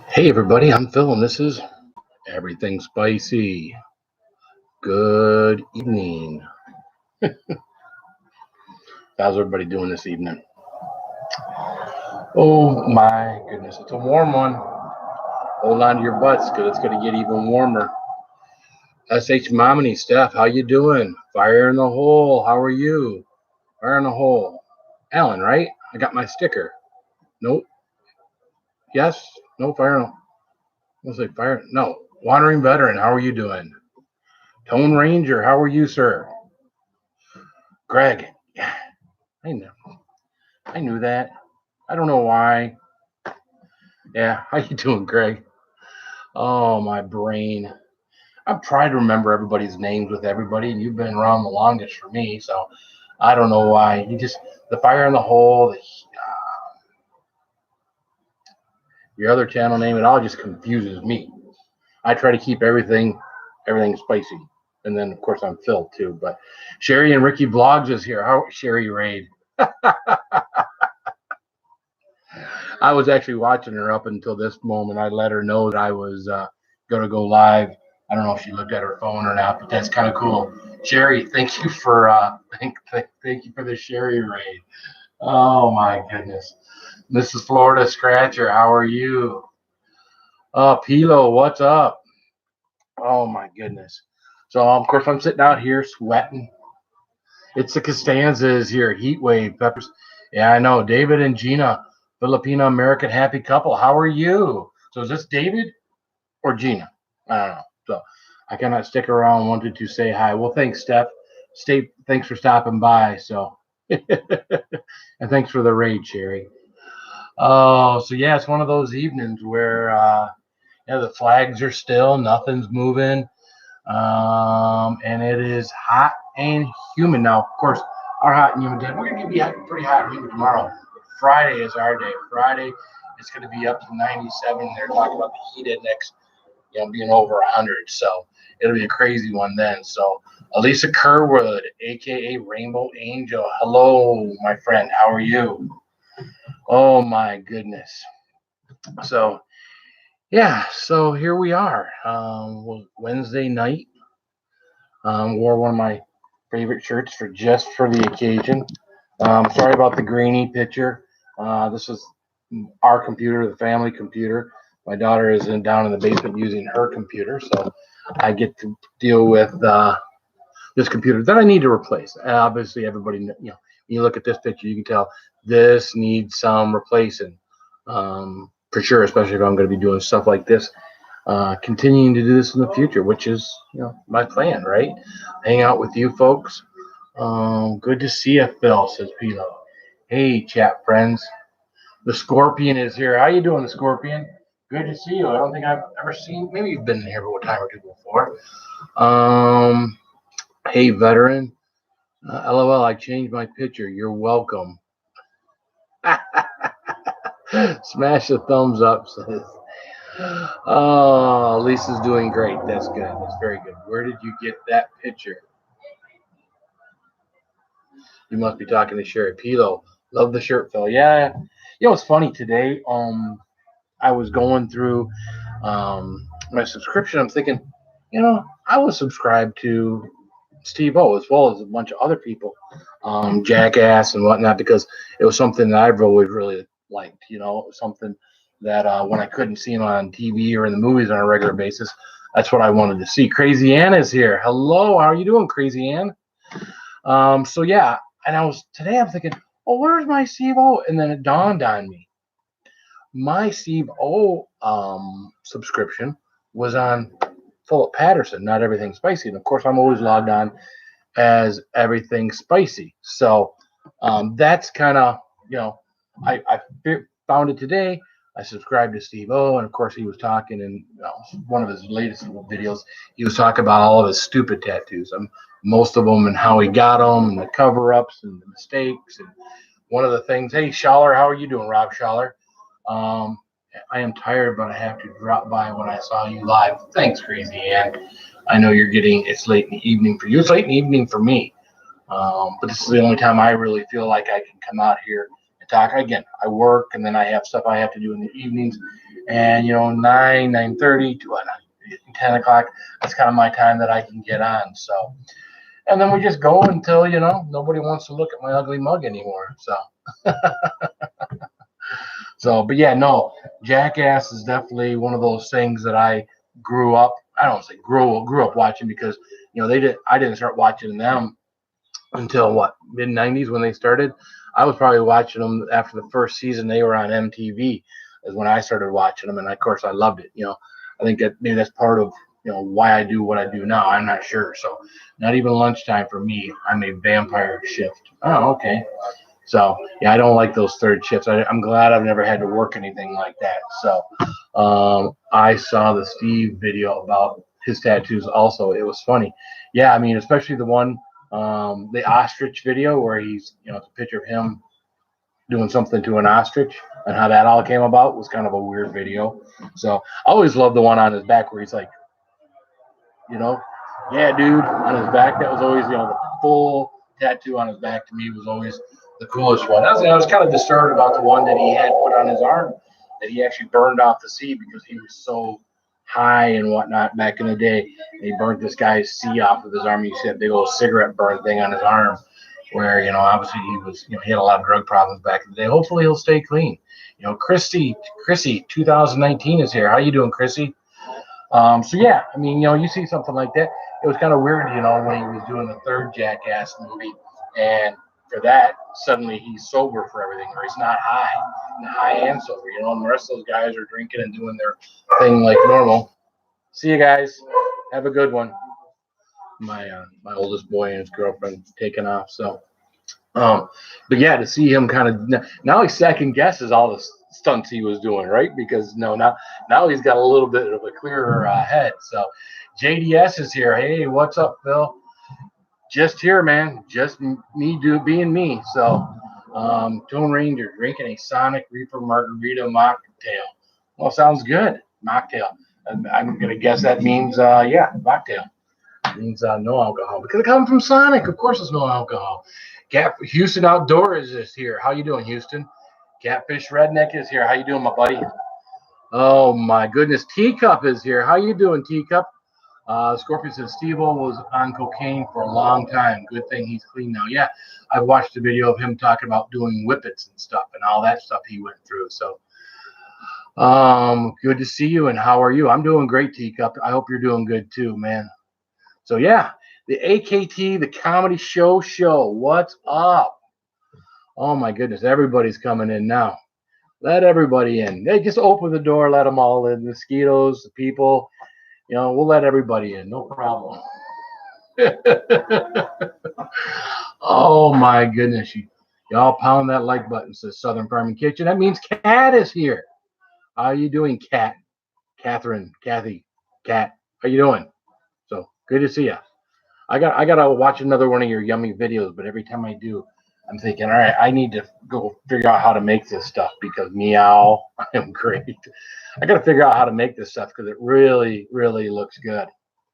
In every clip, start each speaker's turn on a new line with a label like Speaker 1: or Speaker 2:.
Speaker 1: Hey everybody, I'm Phil and this is Everything Spicy. Good evening. How's everybody doing this evening? Oh my goodness, it's a warm one. Hold on to your butts because it's going to get even warmer. SH Momini, Steph, how you doing? Fire in the hole, how are you? Fire in the hole. Alan, right? I got my sticker. Nope. Yes? No, fire in the hole. Let's say fire. No. Wandering Veteran, how are you doing? Tone Ranger, how are you, sir? Greg, yeah, I knew that. I don't know why. Yeah, how you doing, Greg? Oh, my brain. I'm trying to remember everybody's names with everybody, and you've been around the longest for me, so I don't know why. You just the fire in the hole, your other channel name, it all just confuses me. I try to keep everything spicy, and then of course I'm Phil too. But Sherry and Ricky Vlogs is here. How Sherry Raid? I was actually watching her up until this moment. I let her know that I was going to go live. I don't know if she looked at her phone or not, but that's kind of cool. Sherry, thank you for thank you for the Sherry raid. Oh my goodness, Mrs. Florida Scratcher, how are you? Pilo, what's up? Oh my goodness. So of course I'm sitting out here sweating. It's the Costanzas here, heat wave peppers. Yeah, I know. David and Gina, Filipino American happy couple. How are you? So is this David or Gina? I don't know. So I cannot stick around. Wanted to say hi. Well, thanks, Steph. Thanks for stopping by. So and thanks for the raid, Sherry. Oh, so yeah, it's one of those evenings where yeah, the flags are still, nothing's moving. And it is hot and humid now. Of course, our hot and humid day. We're going to be pretty hot and humid tomorrow. Friday is our day. Friday, it's going to be up to 97. They're talking about the heat index, being over 100. So it'll be a crazy one then. So Elisa Kerwood, aka Rainbow Angel. Hello, my friend. How are you? Oh my goodness. So yeah, so here we are. Wednesday night. Wore one of my favorite shirts for the occasion. Sorry about the grainy picture. This is our computer, the family computer. My daughter is down in the basement using her computer, so I get to deal with this computer that I need to replace. Obviously, everybody, when you look at this picture, you can tell this needs some replacing for sure, especially if I'm going to be doing stuff like this. Continuing to do this in the future, which is my plan, right? Hang out with you folks. Good to see you, Phil, says Pilo. Hey, chat friends. The Scorpion is here. How you doing, the Scorpion? Good to see you. I don't think I've ever seen. Maybe you've been here a time or two before. Hey, veteran. LOL. I changed my picture. You're welcome. Smash the thumbs up, says. Oh, Lisa's doing great. That's good. That's very good. Where did you get that picture? You must be talking to Sherry Pilo. Love the shirt, Phil. Yeah. It's funny today. I was going through my subscription. I'm thinking, I was subscribed to Steve O as well as a bunch of other people, Jackass and whatnot, because it was something that I've always really liked. It was something that when I couldn't see him on TV or in the movies on a regular basis, that's what I wanted to see. Crazy Ann is here. Hello, how are you doing, Crazy Ann? So yeah, and I'm thinking, oh, where's my Steve O? And then it dawned on me, my Steve O subscription was on Philip Patterson, Not Everything Spicy, and of course I'm always logged on as Everything Spicy. So that's kind of I found it today. I subscribed to Steve O, and of course he was talking in one of his latest videos. He was talking about all of his stupid tattoos, most of them, and how he got them, and the cover-ups, and the mistakes. And one of the things, hey Schaller, how are you doing, Rob Schaller? I am tired, but I have to drop by when I saw you live. Thanks, Crazy Ann. I know it's late in the evening for you. It's late in the evening for me. But this is the only time I really feel like I can come out here talk. Again, I work, and then I have stuff I have to do in the evenings, and 9:30 to 10 o'clock. That's kind of my time that I can get on. So, and then we just go until nobody wants to look at my ugly mug anymore. So, but yeah, no, Jackass is definitely one of those things that I grew up. I don't say grew up watching because I didn't start watching them until what, mid '90s when they started. I was probably watching them after the first season they were on MTV is when I started watching them, and of course I loved it. I think that maybe that's part of why I do what I do now. I'm not sure. So not even lunchtime for me. I'm a vampire shift. Oh, okay. So yeah, I don't like those third shifts. I'm glad I've never had to work anything like that. So I saw the Steve video about his tattoos also. It was funny. Yeah, I mean, especially the one, the ostrich video where he's, it's a picture of him doing something to an ostrich, and how that all came about was kind of a weird video. So I always loved the one on his back where he's like, yeah, dude, on his back. That was always, the full tattoo on his back to me was always the coolest one. I was kind of disturbed about the one that he had put on his arm that he actually burned off the sea because he was so high and whatnot back in the day. And he burnt this guy's C off of his arm. You see that big old cigarette burn thing on his arm where, obviously he was, he had a lot of drug problems back in the day. Hopefully he'll stay clean. Chrissy, 2019 is here. How you doing, Chrissy? So yeah, I mean, you see something like that. It was kind of weird, when he was doing the third Jackass movie, and for that, suddenly he's sober for everything, or he's not high and sober, and the rest of those guys are drinking and doing their thing like normal. See you guys. Have a good one. My oldest boy and his girlfriend taking off. So, but yeah, to see him kind of now he second guesses all the stunts he was doing, right? Because now he's got a little bit of a clearer head. So JDS is here. Hey, what's up, Phil? Just here, man. Just me being me. So Tone Ranger drinking a Sonic Reaper Margarita mocktail. Well, sounds good. Mocktail. I'm gonna guess that means mocktail. It means no alcohol because it comes from Sonic. Of course, there's no alcohol. Houston Outdoors is here. How you doing, Houston? Catfish Redneck is here. How you doing, my buddy? Oh my goodness, Teacup is here. How you doing, Teacup? Scorpion says Steve-O was on cocaine for a long time. Good thing he's clean now. Yeah, I've watched a video of him talking about doing whippets and stuff and all that stuff he went through. So, good to see you. And how are you? I'm doing great, Teacup. I hope you're doing good too, man. So yeah, the AKT, the comedy show. What's up? Oh my goodness, everybody's coming in now. Let everybody in. They just open the door, let them all in. The mosquitoes, the people. We'll let everybody in. No problem. Oh my goodness, y'all pound that like button. Says Southern Farming Kitchen. That means Cat is here. How you doing, Cat? Catherine, Kathy, Cat. How you doing? So good to see you. I gotta watch another one of your yummy videos, but every time I do, I'm thinking, all right, I need to go figure out how to make this stuff because meow, I am great. I gotta figure out how to make this stuff because it really, really looks good.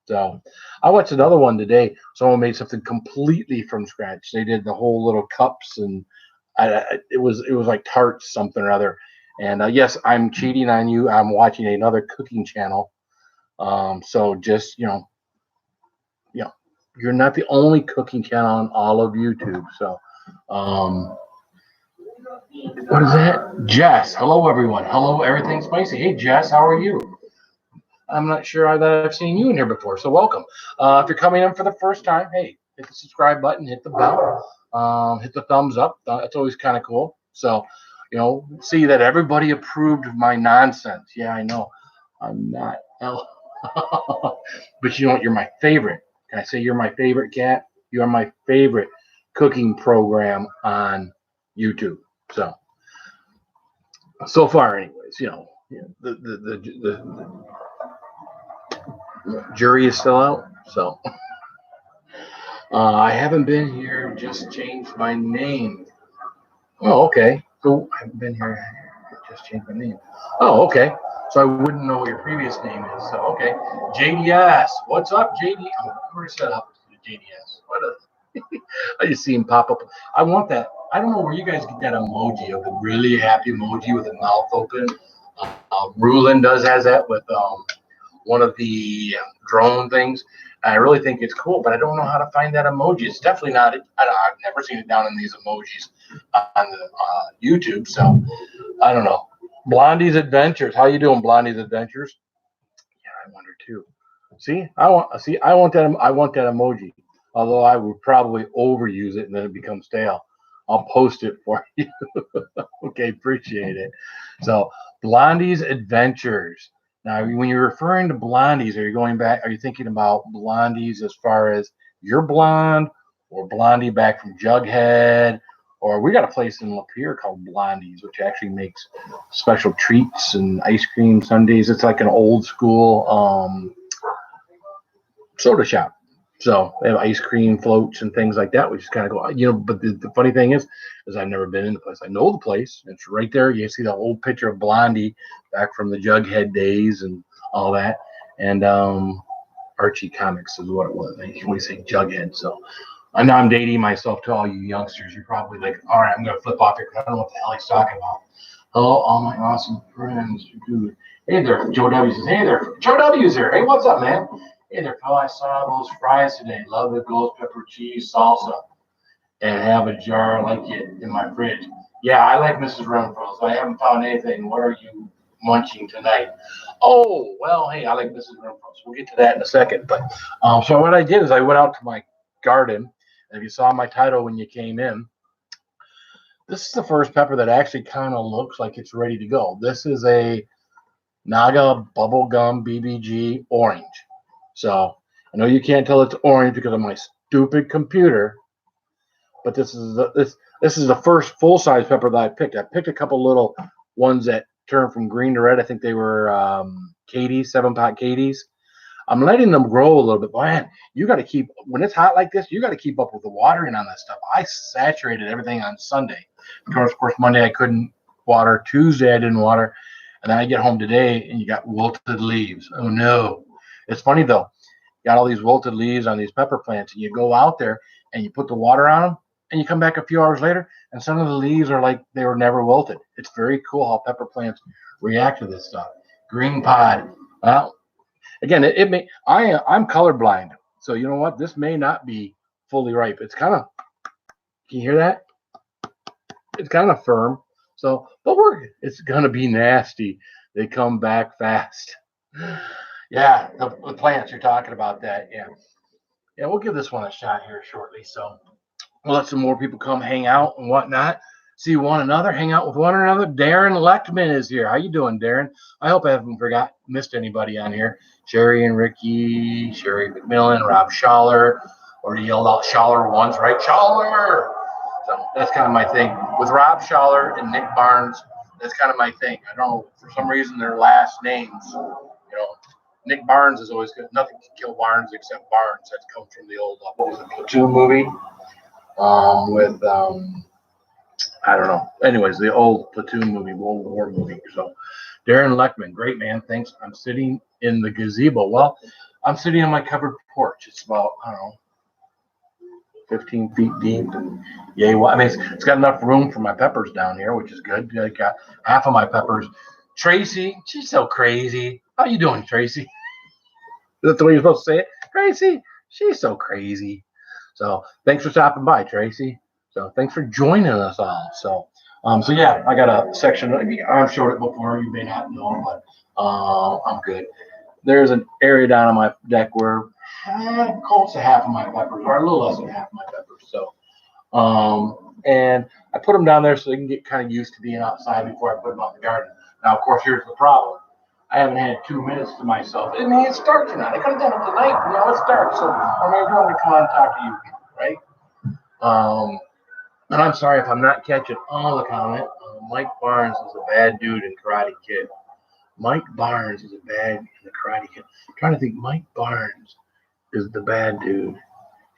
Speaker 1: So I watched another one today. Someone made something completely from scratch. They did the whole little cups and it was like tarts something or other. And yes, I'm cheating on you. I'm watching another cooking channel. So just you're not the only cooking channel on all of YouTube. So, what is that? Jess. Hello, everyone. Hello, everything spicy. Hey, Jess, how are you? I'm not sure that I've seen you in here before, so welcome. If you're coming in for the first time, hey, hit the subscribe button, hit the bell, hit the thumbs up. That's always kind of cool. So, see that everybody approved of my nonsense. Yeah, I know. I'm not. But you're my favorite. Can I say you're my favorite, Cat? You are my favorite cooking program on YouTube. So far, anyways, the jury is still out. So I haven't been here. Just changed my name. Oh, okay. So I haven't been here. Just changed my name. Oh, okay. So I wouldn't know what your previous name is. So okay, JDS. What's up, JD? I'm going to set up JDS. What a I just see him pop up. I want that. I don't know where you guys get that emoji of the really happy emoji with the mouth open. Rulin does has that with one of the drone things. I really think it's cool, but I don't know how to find that emoji. It's definitely not. I've never seen it down in these emojis on the YouTube. So I don't know. Blondie's Adventures. How you doing, Blondie's Adventures? Yeah, I wonder too. See. I want that emoji. Although I would probably overuse it and then it becomes stale. I'll post it for you. Okay, appreciate it. So Blondie's Adventures. Now, when you're referring to blondies, are you going back? Are you thinking about blondies as far as you're blonde, or Blondie back from Jughead, or we got a place in Lapeer called Blondies, which actually makes special treats and ice cream sundaes. It's like an old school soda shop. So they have ice cream floats and things like that, which is kind of cool. But the funny thing is I've never been in the place. I know the place. It's right there. You see the old picture of Blondie back from the Jughead days and all that. And Archie Comics is what it was. We say Jughead. So I know I'm dating myself to all you youngsters. You're probably like, all right, I'm going to flip off here because I don't know what the hell he's talking about. Hello, all my awesome friends. Dude. Hey there, Joe W says, hey there. Joe W's here. Hey, what's up, man? Hey there, Phil. I saw those fries today. Love the ghost pepper cheese salsa and have a jar like it in my fridge. Yeah, I like Mrs. Renfro's. I haven't found anything. What are you munching tonight? Oh, well, hey, I like Mrs. Renfro's. We'll get to that in a second. But so what I did is I went out to my garden. And if you saw my title when you came in, this is the first pepper that actually kind of looks like it's ready to go. This is a Naga Bubblegum BBG Orange. So I know you can't tell it's orange because of my stupid computer, but this is the first full size pepper that I picked. I picked a couple little ones that turned from green to red. I think they were Katie's, 7-pot Katie's. I'm letting them grow a little bit. Man, you got to keep, when it's hot like this, you got to keep up with the watering on this stuff. I saturated everything on Sunday. Of course, Monday I couldn't water. Tuesday I didn't water. And then I get home today and you got wilted leaves. Oh no. It's funny though. You got all these wilted leaves on these pepper plants, and you go out there and you put the water on them, and you come back a few hours later, and some of the leaves are like they were never wilted. It's very cool how pepper plants react to this stuff. Green pod. Well, again, I'm colorblind, so you know what? This may not be fully ripe. It's kind of. Can you hear that? It's kind of firm. So, but it's gonna be nasty. They come back fast. Yeah, the plants you're talking about that. Yeah, we'll give this one a shot here shortly. So we'll let some more people come hang out and whatnot, see one another, hang out with one another. Darren Lechtman is here. How you doing, Darren? I hope I haven't missed anybody on here. Sherry and Ricky, Sherry McMillan, Rob Schaller, or yelled out Schaller once, right? Schaller. So that's kind of my thing with Rob Schaller and Nick Barnes. That's kind of my thing. I don't know, for some reason their last names, Nick Barnes is always good. Nothing can kill Barnes except Barnes. That comes from the old Platoon movie with I don't know. Anyways, the old Platoon movie, World War movie. So Darren Lechtman, great man. Thanks. I'm sitting in the gazebo. Well, I'm sitting on my covered porch. It's about, I don't know, 15 feet deep. And yay, well, I mean, it's got enough room for my peppers down here, which is good. I got half of my peppers. Tracy, she's so crazy. How you doing, Tracy? Is that the way you're supposed to say it? Tracy, she's so crazy. So thanks for stopping by, Tracy. So thanks for joining us all. So yeah, I got a section. I've showed it before. You may not know, but I'm good. There's an area down on my deck where close to half of my peppers, or a little less than half of my peppers. So, and I put them down there so they can get kind of used to being outside before I put them out in the garden. Now, of course, here's the problem. I haven't had 2 minutes to myself. I mean, it's dark tonight. I could have done it tonight. It's dark. So I'm going to come on and talk to you, right? And I'm sorry if I'm not catching all the comment. Mike Barnes is a bad dude in Karate Kid. Mike Barnes is a bad in the Karate Kid. I'm trying to think. Mike Barnes is the bad dude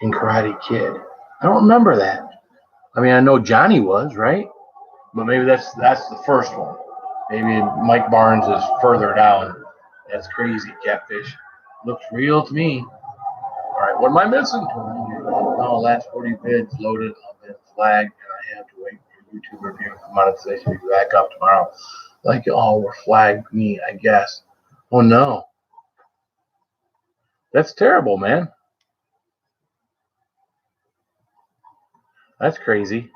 Speaker 1: in Karate Kid. I don't remember that. I mean, I know Johnny was, right? But maybe that's the first one. Maybe Mike Barnes is further down. That's crazy, Catfish. Looks real to me. All right, what am I missing? Oh, last 40 bids loaded on that flag, and I have to wait YouTube review for monetization will be back up tomorrow. Like, oh, we're flagged me, I guess. Oh no. That's terrible, man. That's crazy.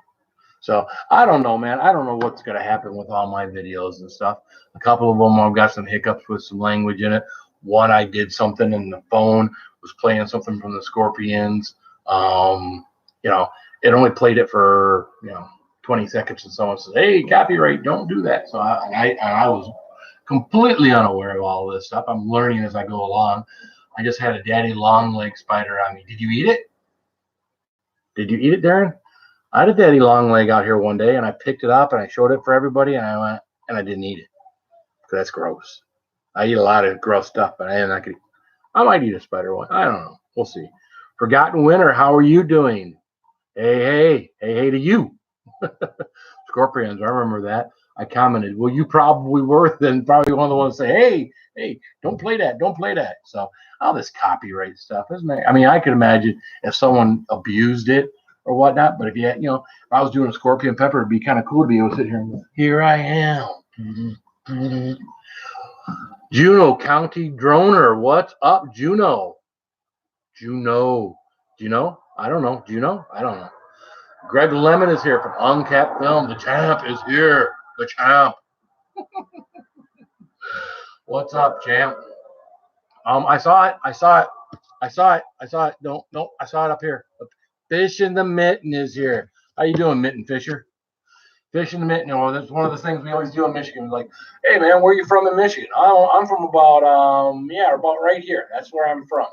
Speaker 1: So I don't know, man. I don't know what's gonna happen with all my videos and stuff. A couple of them I've got some hiccups with some language in it. One, I did something and the phone was playing something from the Scorpions. You know, it only played it for 20 seconds, and someone says, "Hey, copyright, don't do that." So I was completely unaware of all this stuff. I'm learning as I go along. I just had a daddy long leg spider on me. Did you eat it? Did you eat it, Darren? I had a daddy long leg out here one day, and I picked it up and I showed it for everybody, and I went and I didn't eat it because that's gross. I eat a lot of gross stuff, but I might eat a spider one. I don't know. We'll see. Forgotten Winter, how are you doing? Hey to you. Scorpions, I remember that. I commented, well, you probably were then probably one of the ones to say, hey, don't play that. So all this copyright stuff, isn't it? I mean, I could imagine if someone abused it or whatnot, but if if I was doing a Scorpion Pepper, it'd be kind of cool to be able to sit here and go, here I am. Mm-hmm. Juneau County Droner, what's up, Juneau? I don't know. Juneau? I don't know. Greg Lemon is here from Uncapped Film. The champ is here. The champ. What's up, champ? I saw it. I saw it. Don't. I saw it up here. Fish in the Mitten is here. How you doing, Mitten Fisher? Fish in the Mitten. Well, that's one of the things we always do in Michigan. Like, hey man, where are you from in Michigan? I'm from about about right here. That's where I'm from.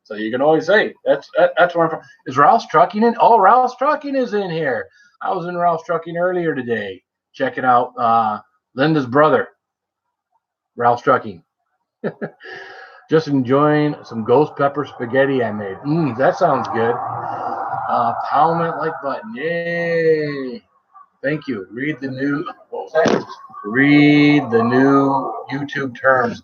Speaker 1: So you can always say that's where I'm from. Is Rouse Trucking in? Oh, Rouse Trucking is in here. I was in Rouse Trucking earlier today, checking out Linda's brother, Rouse Trucking. Just enjoying some ghost pepper spaghetti I made. That sounds good. Pound it like button. Yay. Thank you. Read the new YouTube terms.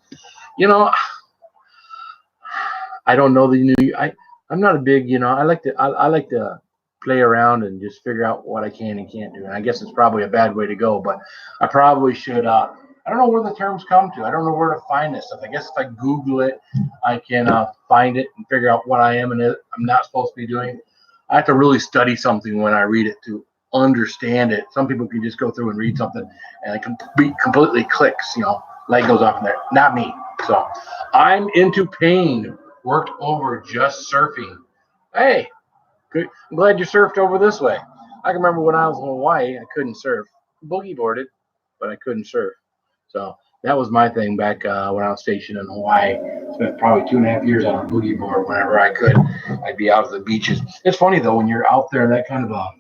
Speaker 1: I don't know the new. I'm not a big. I like to play around and just figure out what I can and can't do. And I guess it's probably a bad way to go, but I probably should. I don't know where the terms come to. I don't know where to find this stuff. I guess if I Google it, I can find it and figure out what I am and I'm not supposed to be doing. I have to really study something when I read it to understand it. Some people can just go through and read something and it completely clicks. Light goes off in there. Not me. So I'm into pain. Worked over just surfing. Hey, good. I'm glad you surfed over this way. I can remember when I was in Hawaii, I couldn't surf. Boogie boarded, but I couldn't surf. So that was my thing back when I was stationed in Hawaii. Spent probably 2.5 years on a boogie board. Whenever I could, I'd be out at the beaches. It's funny though, when you're out there in that kind of a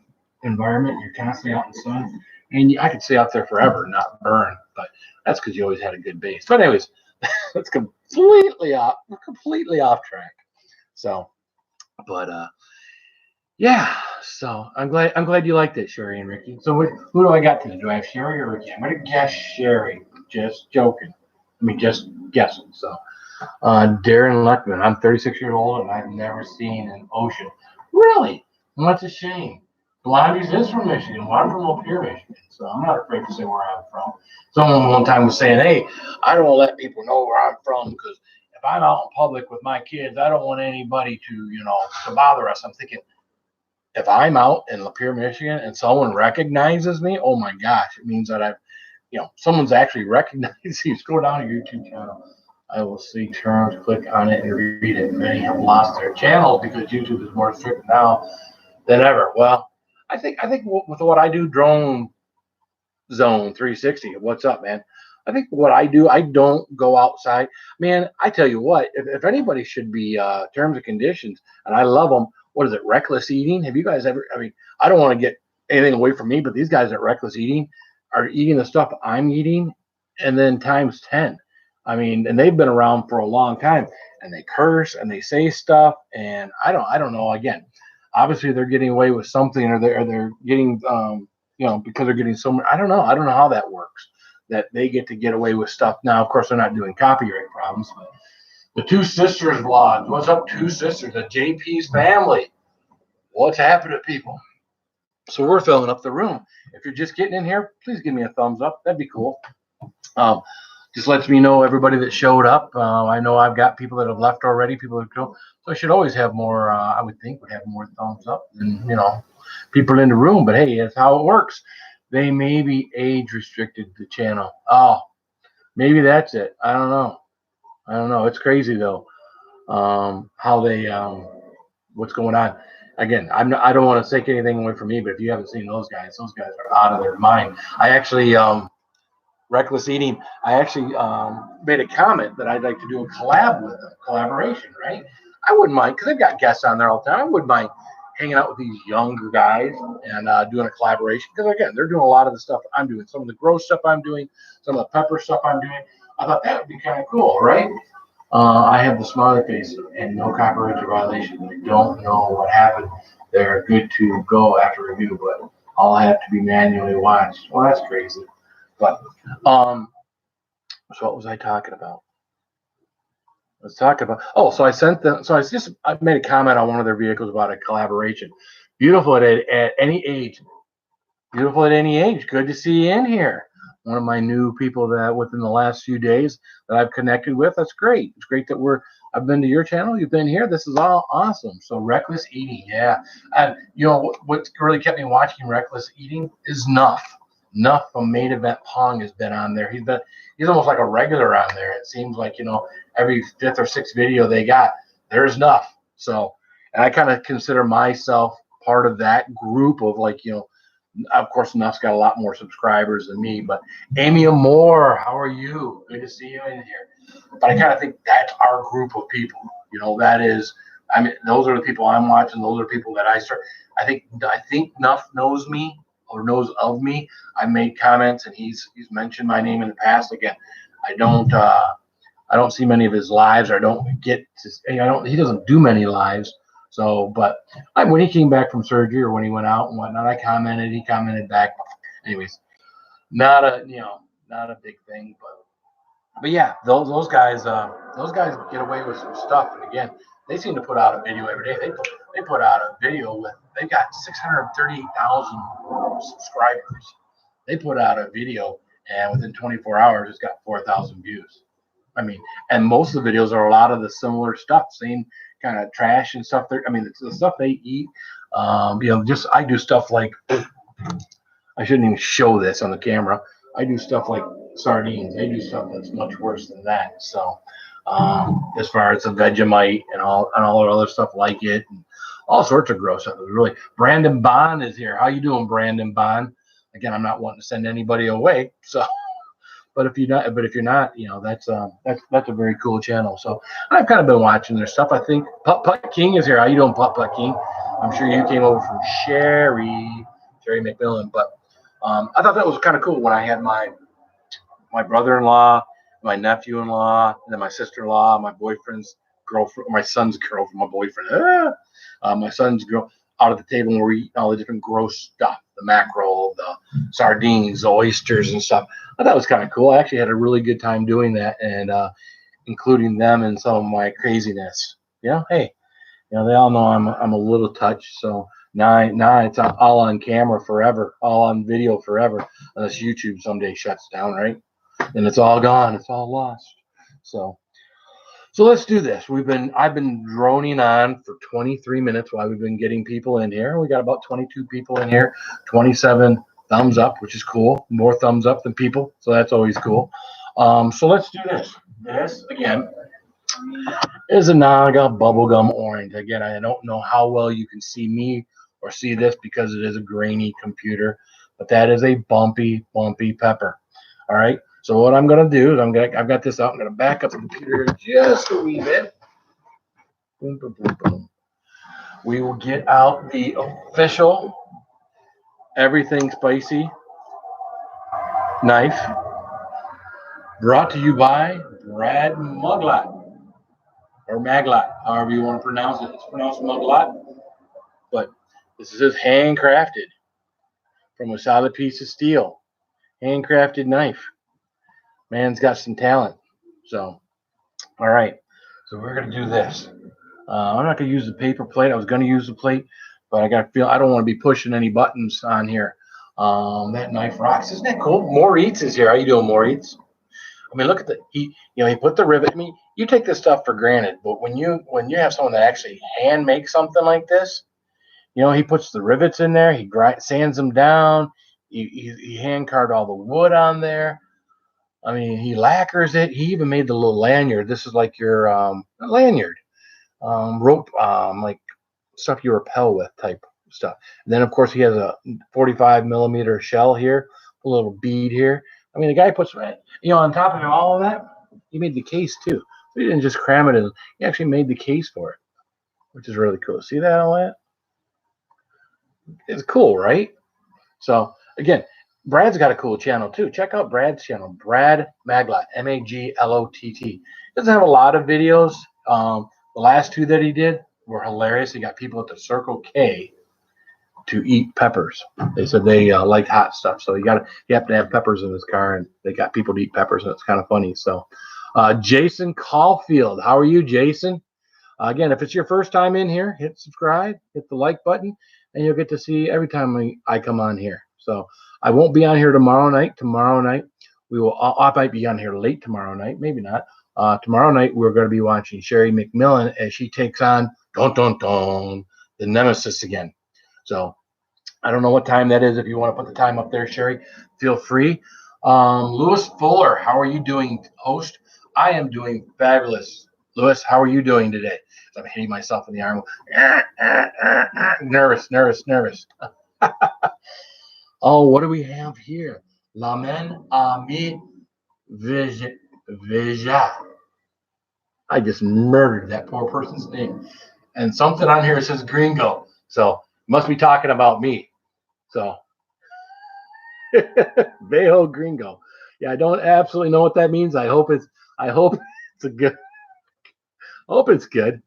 Speaker 1: environment, you're constantly out in the sun, and I could stay out there forever and not burn. But that's because you always had a good base. But anyways, that's completely off track. So, but yeah. So I'm glad you liked it, Sherry and Ricky. So who do I got today? Do I have Sherry or Ricky? I'm gonna guess Sherry. Just joking. I mean, just guessing. So, Darren Luckman. I'm 36 years old and I've never seen an ocean. Really? Well, that's a shame. Blondie's is from Michigan. Well, I'm from Lapeer, Michigan, so I'm not afraid to say where I'm from. Someone one time was saying, "Hey, I don't let people know where I'm from because if I'm out in public with my kids, I don't want anybody to bother us." I'm thinking, if I'm out in Lapeer, Michigan, and someone recognizes me, oh my gosh, it means that someone's actually recognizing you. Scroll down to your YouTube channel. I will see terms, click on it, and read it. Many have lost their channels because YouTube is more strict now than ever. Well, I think with what I do, Drone Zone 360. What's up, man? I think what I do, I don't go outside. Man, I tell you what, if anybody should be terms and conditions, and I love them. What is it? Reckless eating. Have you guys ever? I mean, I don't want to get anything away from me, but these guys at Reckless Eating are eating the stuff I'm eating, and then times 10. I mean, and they've been around for a long time, and they curse and they say stuff, and I don't know. Again, obviously they're getting away with something, or they're getting because they're getting so much. I don't know how that works, that they get away with stuff. Now, of course, they're not doing copyright problems, but the Two Sisters vlog. What's up, Two Sisters? The JP's family. What's happening, people? So we're filling up the room. If you're just getting in here, please give me a thumbs up. That'd be cool. Um, just lets me know everybody that showed up. I know I've got people that have left already, people that go. So I should always have more. I would think would have more thumbs up than people in the room. But hey, that's how it works. They may be age restricted the channel. Oh, maybe that's it. I don't know. I don't know. It's crazy though. How they what's going on. Again, I don't want to take anything away from me, but if you haven't seen those guys are out of their mind. I actually Reckless Eating, I actually made a comment that I'd like to do a collab with them, collaboration, right? I wouldn't mind, because they've got guests on there all the time. I wouldn't mind hanging out with these younger guys and doing a collaboration, because again, they're doing a lot of the stuff I'm doing. Some of the gross stuff I'm doing, some of the pepper stuff I'm doing. I thought that would be kind of cool, right? I have the smiley face and no copyright violation. I don't know what happened. They're good to go after review, but all I have to be manually watched. Well, that's crazy. But so what was I talking about? Let's talk about. Oh, so I sent them. So I made a comment on one of their vehicles about a collaboration. Beautiful at any age. Beautiful at any age. Good to see you in here. One of my new people that within the last few days that I've connected with. That's great. It's great that I've been to your channel. You've been here. This is all awesome. So Reckless Eating, yeah. And what really kept me watching Reckless Eating is Nuff. Nuff from Main Event Pong has been on there. He's almost like a regular on there. It seems like every fifth or sixth video they got, there's Nuff. So, and I kind of consider myself part of that group of of course, Nuff's got a lot more subscribers than me, but Amy Moore, how are you? Good to see you in here. But I kind of think that's our group of people. That is, I mean, those are the people I'm watching. Those are people that I start. I think Nuff knows me or knows of me. I made comments and he's mentioned my name in the past. Again, I don't see many of his lives. Or I don't get to. He doesn't do many lives. So, but when he came back from surgery or when he went out and whatnot, I commented. He commented back. Anyways, not a big thing, but yeah, those guys get away with some stuff. And again, they seem to put out a video every day. They put out a video they've got 638,000 subscribers. They put out a video and within 24 hours it's got 4,000 views. I mean, and most of the videos are a lot of the similar stuff, same kind of trash and stuff. I mean, it's the stuff they eat. Just I do stuff like I shouldn't even show this on the camera. I do stuff like sardines. They do stuff that's much worse than that. So, as far as the Vegemite and all the other stuff like it, and all sorts of gross stuff. Really, Brandon Bond is here. How you doing, Brandon Bond? Again, I'm not wanting to send anybody away. So. But if you're not, that's a very cool channel. So I've kind of been watching their stuff. I think Putt Putt King is here. How you doing, Putt Putt King? I'm sure you came over from Sherry McMillan. But I thought that was kind of cool when I had my brother-in-law, my nephew-in-law, and then my sister-in-law, my boyfriend's girlfriend, my son's girlfriend, my boyfriend, my son's girl out at the table where we eat all the different gross stuff, the mackerel, the sardines, the oysters and stuff. I thought it was kind of cool. I actually had a really good time doing that and including them in some of my craziness. Hey, they all know I'm a little touched. So now it's all on camera forever, all on video forever, unless YouTube someday shuts down, right? And it's all gone. It's all lost. So let's do this. I've been droning on for 23 minutes while we've been getting people in here. We got about 22 people in here, 27 thumbs up, which is cool. More thumbs up than people, so that's always cool. So let's do this. This again is a Naga bubblegum orange. Again, I don't know how well you can see me or see this because it is a grainy computer, but that is a bumpy pepper. All right. So what I'm gonna do is I've got this out. I'm gonna back up the computer just a wee bit. Boom, boom, boom, boom. We will get out the official Everything Spicy knife, brought to you by Brad Muglot or Maglot, however you want to pronounce it. It's pronounced Muglot, but this is handcrafted from a solid piece of steel, handcrafted knife. Man's got some talent. So, all right. So we're going to do this. I'm not going to use the paper plate. I was going to use the plate, but I got to feel I don't want to be pushing any buttons on here. That knife rocks. Isn't that cool? Moritz is here. How you doing, Moritz? I mean, look at he put the rivet. I mean, you take this stuff for granted, but when you have someone that actually hand makes something like this, he puts the rivets in there, he sands them down, he hand carved all the wood on there. I mean, he lacquers it. He even made the little lanyard. This is like your lanyard, rope, like stuff you rappel with type stuff. And then, of course, he has a 45 millimeter shell here, a little bead here. I mean, the guy puts, on top of all of that, he made the case too. So he didn't just cram it in. He actually made the case for it, which is really cool. See that, all that? It's cool, right? So, again, Brad's got a cool channel too. Check out Brad's channel, Brad Maglott, Maglott. Doesn't have a lot of videos. The last two that he did were hilarious. He got people at the Circle K to eat peppers. They said they liked hot stuff, so you have to have peppers in his car, and they got people to eat peppers, and it's kind of funny. So, Jason Caulfield, how are you, Jason? Again, if it's your first time in here, hit subscribe, hit the like button, and you'll get to see every time I come on here. So I won't be on here tomorrow night. Tomorrow night I might be on here late tomorrow night, maybe not. Tomorrow night we're going to be watching Sherry McMillan as she takes on the Nemesis again. So I don't know what time that is. If you want to put the time up there, Sherry, feel free. Lewis Fuller, how are you doing, host? I am doing fabulous. Lewis, how are you doing today? I'm hitting myself in the arm. Nervous. Oh, what do we have here? Lamen Ami Veja. I just murdered that poor person's name. And something on here says gringo. So must be talking about me. So Vejo gringo. Yeah, I don't absolutely know what that means. I hope it's good. I hope it's good.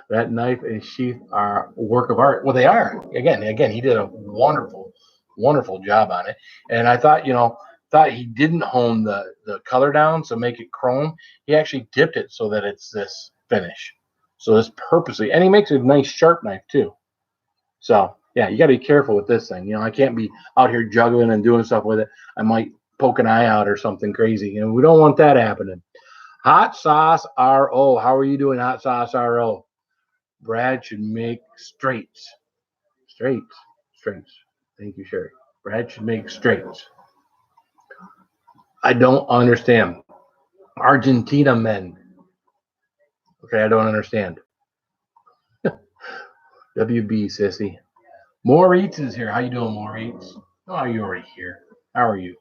Speaker 1: That knife and sheath are a work of art. Well, they are. Again, he did a wonderful job on it. And I thought he didn't hone the color down, so make it chrome. He actually dipped it so that it's this finish. So this purposely, and he makes a nice sharp knife too. So yeah, you got to be careful with this thing. I can't be out here juggling and doing stuff with it. I might poke an eye out or something crazy. We don't want that happening. Hot Sauce RO. How are you doing, Hot Sauce RO? Brad should make straights. Straights. Thank you, Sherry. Brad should make straights. I don't understand. Argentina men. Okay, I don't understand. WB, sissy. Moritz is here. How you doing, Moritz? Oh, you're already here. How are you?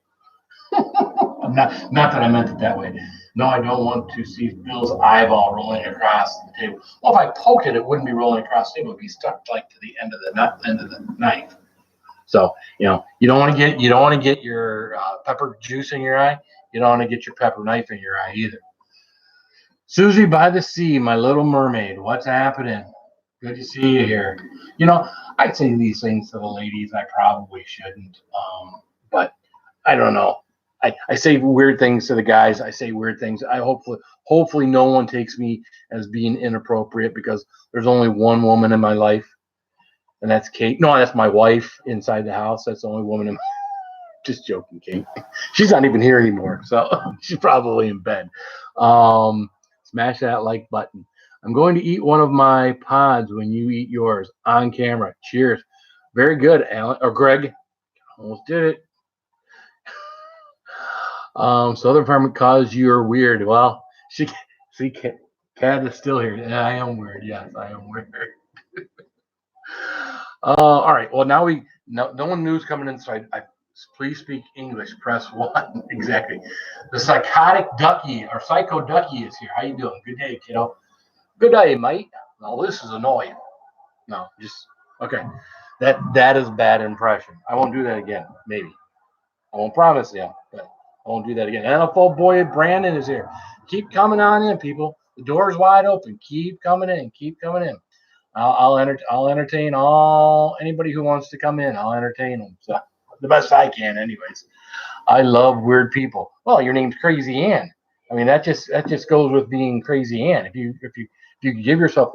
Speaker 1: Not that I meant it that way. No, I don't want to see Bill's eyeball rolling across the table. Well, if I poked it, it wouldn't be rolling across the table. It would be stuck like to the end of the knife. So you don't want to get your pepper juice in your eye. You don't want to get your pepper knife in your eye either. Susie by the Sea, my little mermaid. What's happening? Good to see you here. I'd say these things to the ladies. I probably shouldn't, but I don't know. I say weird things to the guys. I say weird things. I hopefully no one takes me as being inappropriate, because there's only one woman in my life, and that's Kate. No, that's my wife inside the house. That's the only woman in my just joking, Kate. She's not even here anymore, so she's probably in bed. Smash that like button. I'm going to eat one of my pods when you eat yours on camera. Cheers. Very good, Alan or Greg. Almost did it. Southern Farm caused you are weird. Well, Kat is still here. Yeah, I am weird. Yes, I am weird. All right. Well, now no one news coming in, so please speak English. Press 1. Exactly. The psychotic ducky or psycho ducky is here. How you doing? Good day, kiddo. Good day, mate. No, this is annoying. No, just okay. That is bad impression. I won't do that again. Maybe. I won't promise you, but I won't do that again. NFL boy Brandon is here. Keep coming on in, people. The door's wide open. Keep coming in. Keep coming in. I'll entertain anybody who wants to come in. I'll entertain them. So the best I can, anyways. I love weird people. Well, your name's Crazy Ann. I mean, that just goes with being Crazy Ann. If you give yourself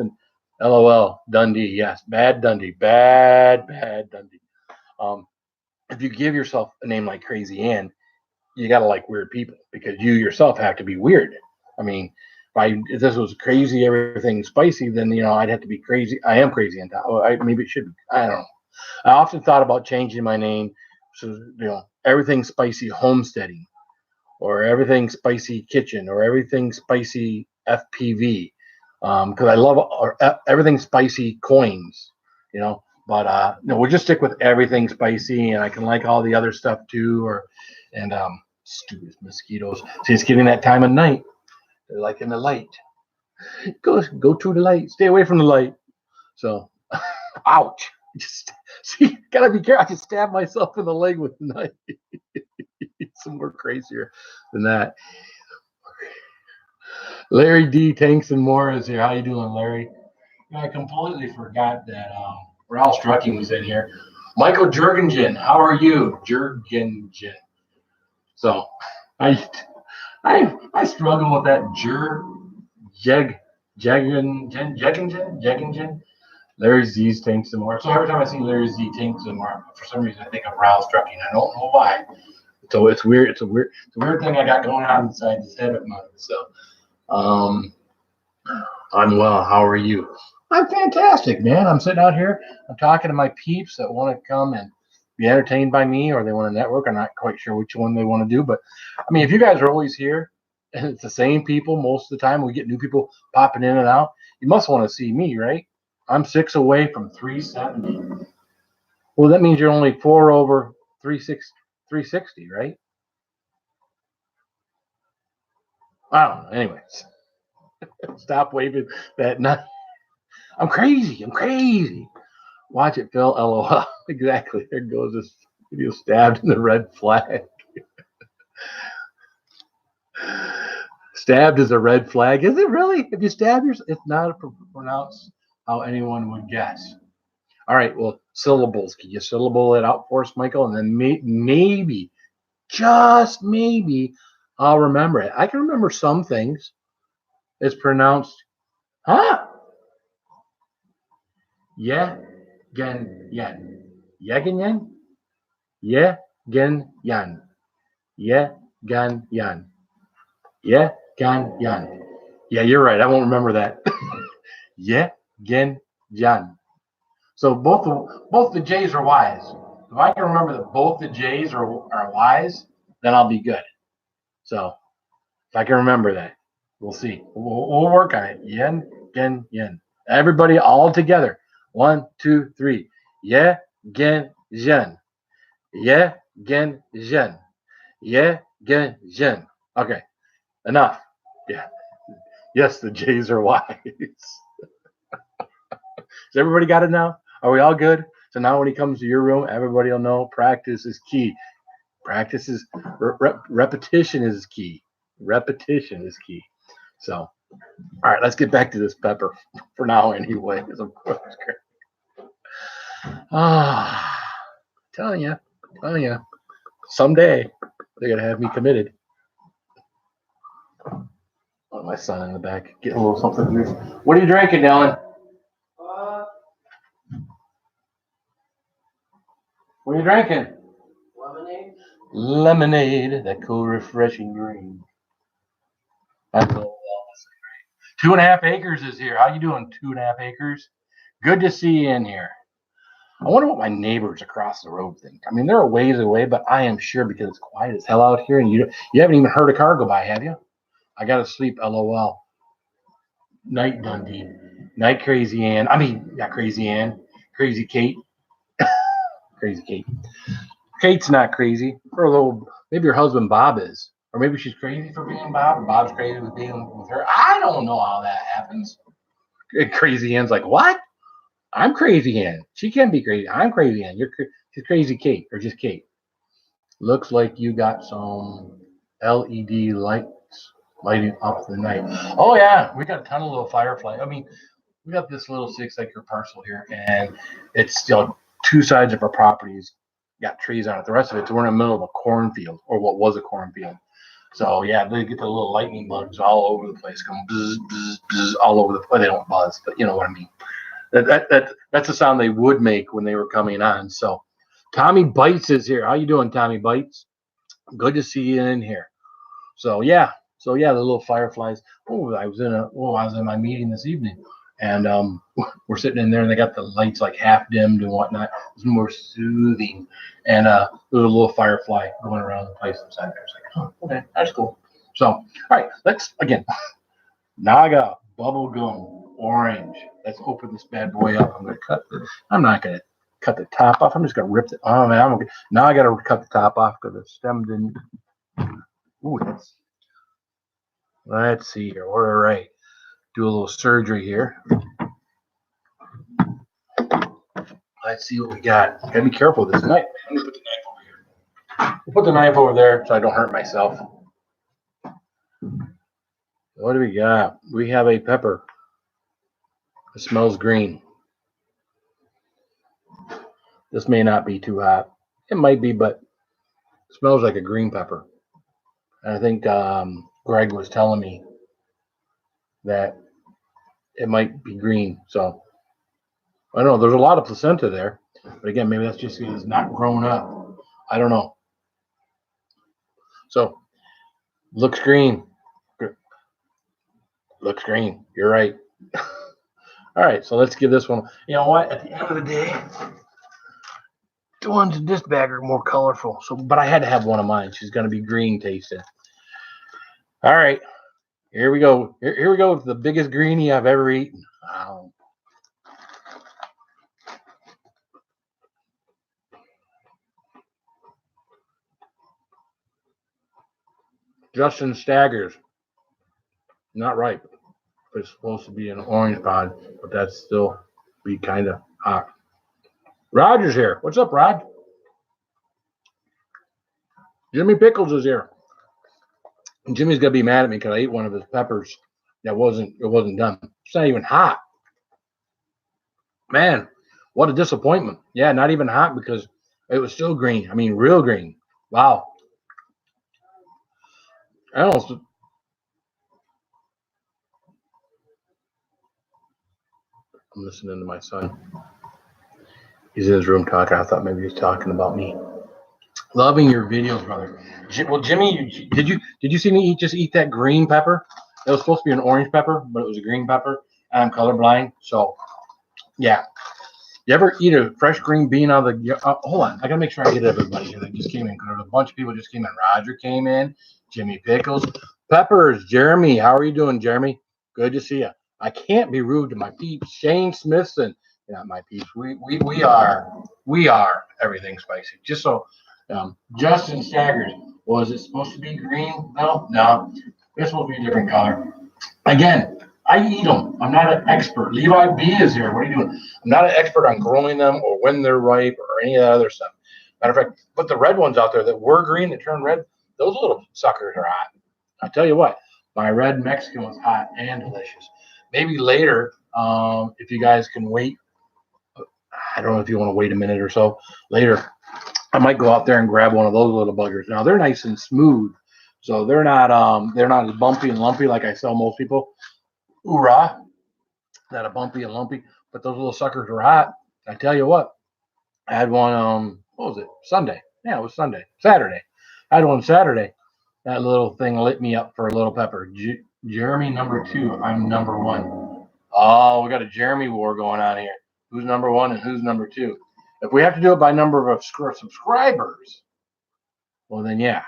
Speaker 1: LOL. Dundee. Yes. Bad Dundee. Bad Dundee. Um, if you give yourself a name like Crazy Ann, you gotta like weird people because you yourself have to be weird. I mean, if this was crazy, everything spicy, then I'd have to be crazy. I am crazy on top. Maybe it should be. I don't know. I often thought about changing my name, so everything spicy homesteading, or everything spicy kitchen, or everything spicy FPV, because I love everything spicy coins, But no, we'll just stick with everything spicy, and I can like all the other stuff too. And stupid mosquitoes. See, it's getting that time of night. They're like in the light. Go to the light. Stay away from the light. So, ouch. Just see, gotta be careful. I just stabbed myself in the leg with a knife. Some more crazier than that. Larry D. Tanks and More is here. How you doing, Larry? I completely forgot that Ralph Strucking was in here. Michael Jurgensen, how are you? Jurgensen. So I struggle with that Jeggingen. Larry Z's Tanks and More. So every time I see Larry Z Tanks and More, for some reason I think of Ralph Strucking. I don't know why. So it's weird. It's a weird thing I got going on inside this head of mine. So I'm well. How are you? I'm fantastic, man. I'm sitting out here. I'm talking to my peeps that want to come and be entertained by me, or they want to network. I'm not quite sure which one they want to do, but I mean, if you guys are always here and it's the same people most of the time, we get new people popping in and out. You must want to see me, right? I'm 6 away from 370. Well, that means you're only 4 over 360, right? I don't know. Anyways, stop waving that. I'm crazy. I'm crazy. Watch it, Phil. LOL. Exactly. There goes this video stabbed in the red flag. Stabbed is a red flag. Is it really? If you stab yourself, it's not pronounced how anyone would guess. All right. Well, syllables. Can you syllable it out for us, Michael? And then maybe, just maybe, I'll remember it. I can remember some things. It's pronounced, huh? Yeah, gen, yen. Yegen yen? Yeah, gen, yan. Yeah, gan, yan. Yeah, gan, yan. Yeah, you're right. I won't remember that. Yeah, gen, yan. So both the J's are Y's. If I can remember that both the J's are Y's, then I'll be good. So if I can remember that, we'll see. We'll work on it. Yen, gen, yen. Everybody all together. 1, 2, 3. Yeah, gen, yen. Yeah, gen, yen. Yeah, gen, yen. Okay, enough. Yeah. Yes, the J's are Y's. Has everybody got it now? Are we all good? So now when he comes to your room, everybody will know practice is key. Practice is repetition is key. Repetition is key. So, all right, let's get back to this pepper for now anyway. Because of course, telling you, someday they're gonna have me committed. Oh, my son in the back getting a little something here. What are you drinking, Dylan? What are you drinking? Lemonade. Lemonade, that cool, refreshing green. That's all. 2.5 acres is here. How you doing, 2.5 acres? Good to see you in here. I wonder what my neighbors across the road think. I mean, they're a ways away, but I am sure because it's quiet as hell out here, and you haven't even heard a car go by, have you? I gotta sleep. LOL. Night Dundee. Night Crazy Ann. I mean, not Crazy Ann. Crazy Kate. Crazy Kate. Kate's not crazy. For a little, maybe her husband Bob is, or maybe she's crazy for being Bob, and Bob's crazy with being with her. I don't know how that happens. Crazy Ann's like, what? I'm Crazy Ann. She can't be crazy. I'm Crazy Ann. She's Crazy Kate, or just Kate. Looks like you got some LED lights lighting up the night. Oh yeah, we got a ton of little firefly. I mean, we got this little 6-acre parcel here, and it's still 2 sides of our properties got trees on it. The rest of it, we're in the middle of a cornfield, or what was a cornfield. So yeah, they get the little lightning bugs all over the place, going buzz, buzz, buzz, all over the place. They don't buzz, but you know what I mean. That's the sound they would make when they were coming on. So Tommy Bites is here. How you doing, Tommy Bites? Good to see you in here. So yeah, the little fireflies. I was in my meeting this evening, and we're sitting in there, and they got the lights like half dimmed and whatnot. It's more soothing, and there was a little firefly going around the place inside there. It's like, oh, okay, that's cool. So, all right, let's again. Naga bubblegum orange. Let's open this bad boy up. I'm not gonna cut the top off. I'm just gonna rip it. Oh man, now I gotta cut the top off because the stem didn't. Ooh, let's see here. We're all right. Do a little surgery here. Let's see what we got. Gotta be careful with this knife. Let me put the knife over here. We'll put the knife over there so I don't hurt myself. What do we got? We have a pepper. It smells green. This may not be too hot. It might be, but it smells like a green pepper. And I think Greg was telling me that it might be green. So I don't know. There's a lot of placenta there. But again, maybe that's just because it's not grown up. I don't know. So looks green. Looks green. You're right. All right, so let's give this one. You know what? At the end of the day, the ones in this bag are more colorful. So, but I had to have one of mine. She's going to be green tasted. All right, here we go. Here we go with the biggest greenie I've ever eaten. Wow. Justin Staggers. Not ripe. It's supposed to be an orange pod, but that's still be kind of hot. Roger's here. What's up, Rod? Jimmy Pickles is here. And Jimmy's gonna be mad at me because I ate one of his peppers that wasn't done. It's not even hot. Man, what a disappointment. Yeah, not even hot because it was still green. I mean, real green. Wow. I almost. I'm listening to my son. He's in his room talking. I thought maybe he was talking about me. Loving your videos, brother. Well, Jimmy, did you see me eat that green pepper? It was supposed to be an orange pepper, but it was a green pepper, and I'm colorblind. So, yeah. You ever eat a fresh green bean out of the? Hold on, I gotta make sure I get everybody here that just came in because a bunch of people just came in. Roger came in, Jimmy Pickles, Peppers, Jeremy. How are you doing, Jeremy? Good to see you. I can't be rude to my peeps. Shane Smithson, not my peeps. We are everything spicy. Just so, Justin Staggers. Was it supposed to be green? No. It's supposed to be a different color. Again, I eat them. I'm not an expert. Levi B is here. What are you doing? I'm not an expert on growing them or when they're ripe or any of that other stuff. Matter of fact, but the red ones out there that were green that turned red, those little suckers are hot. I'll tell you what, my red Mexican was hot and delicious. Maybe later, if you guys can wait, I don't know if you want to wait a minute or so. Later, I might go out there and grab one of those little buggers. Now they're nice and smooth, so they're not as bumpy and lumpy like I sell most people. Hoorah! Not a bumpy and lumpy, but those little suckers were hot. I tell you what, I had one. What was it? Sunday. Yeah, it was Sunday. Saturday. I had one Saturday. That little thing lit me up for a little pepper. Jeremy number 2. I'm number 1. Oh, we got a Jeremy war going on here. Who's number 1 and who's number 2? If we have to do it by number of subscribers, well then yeah.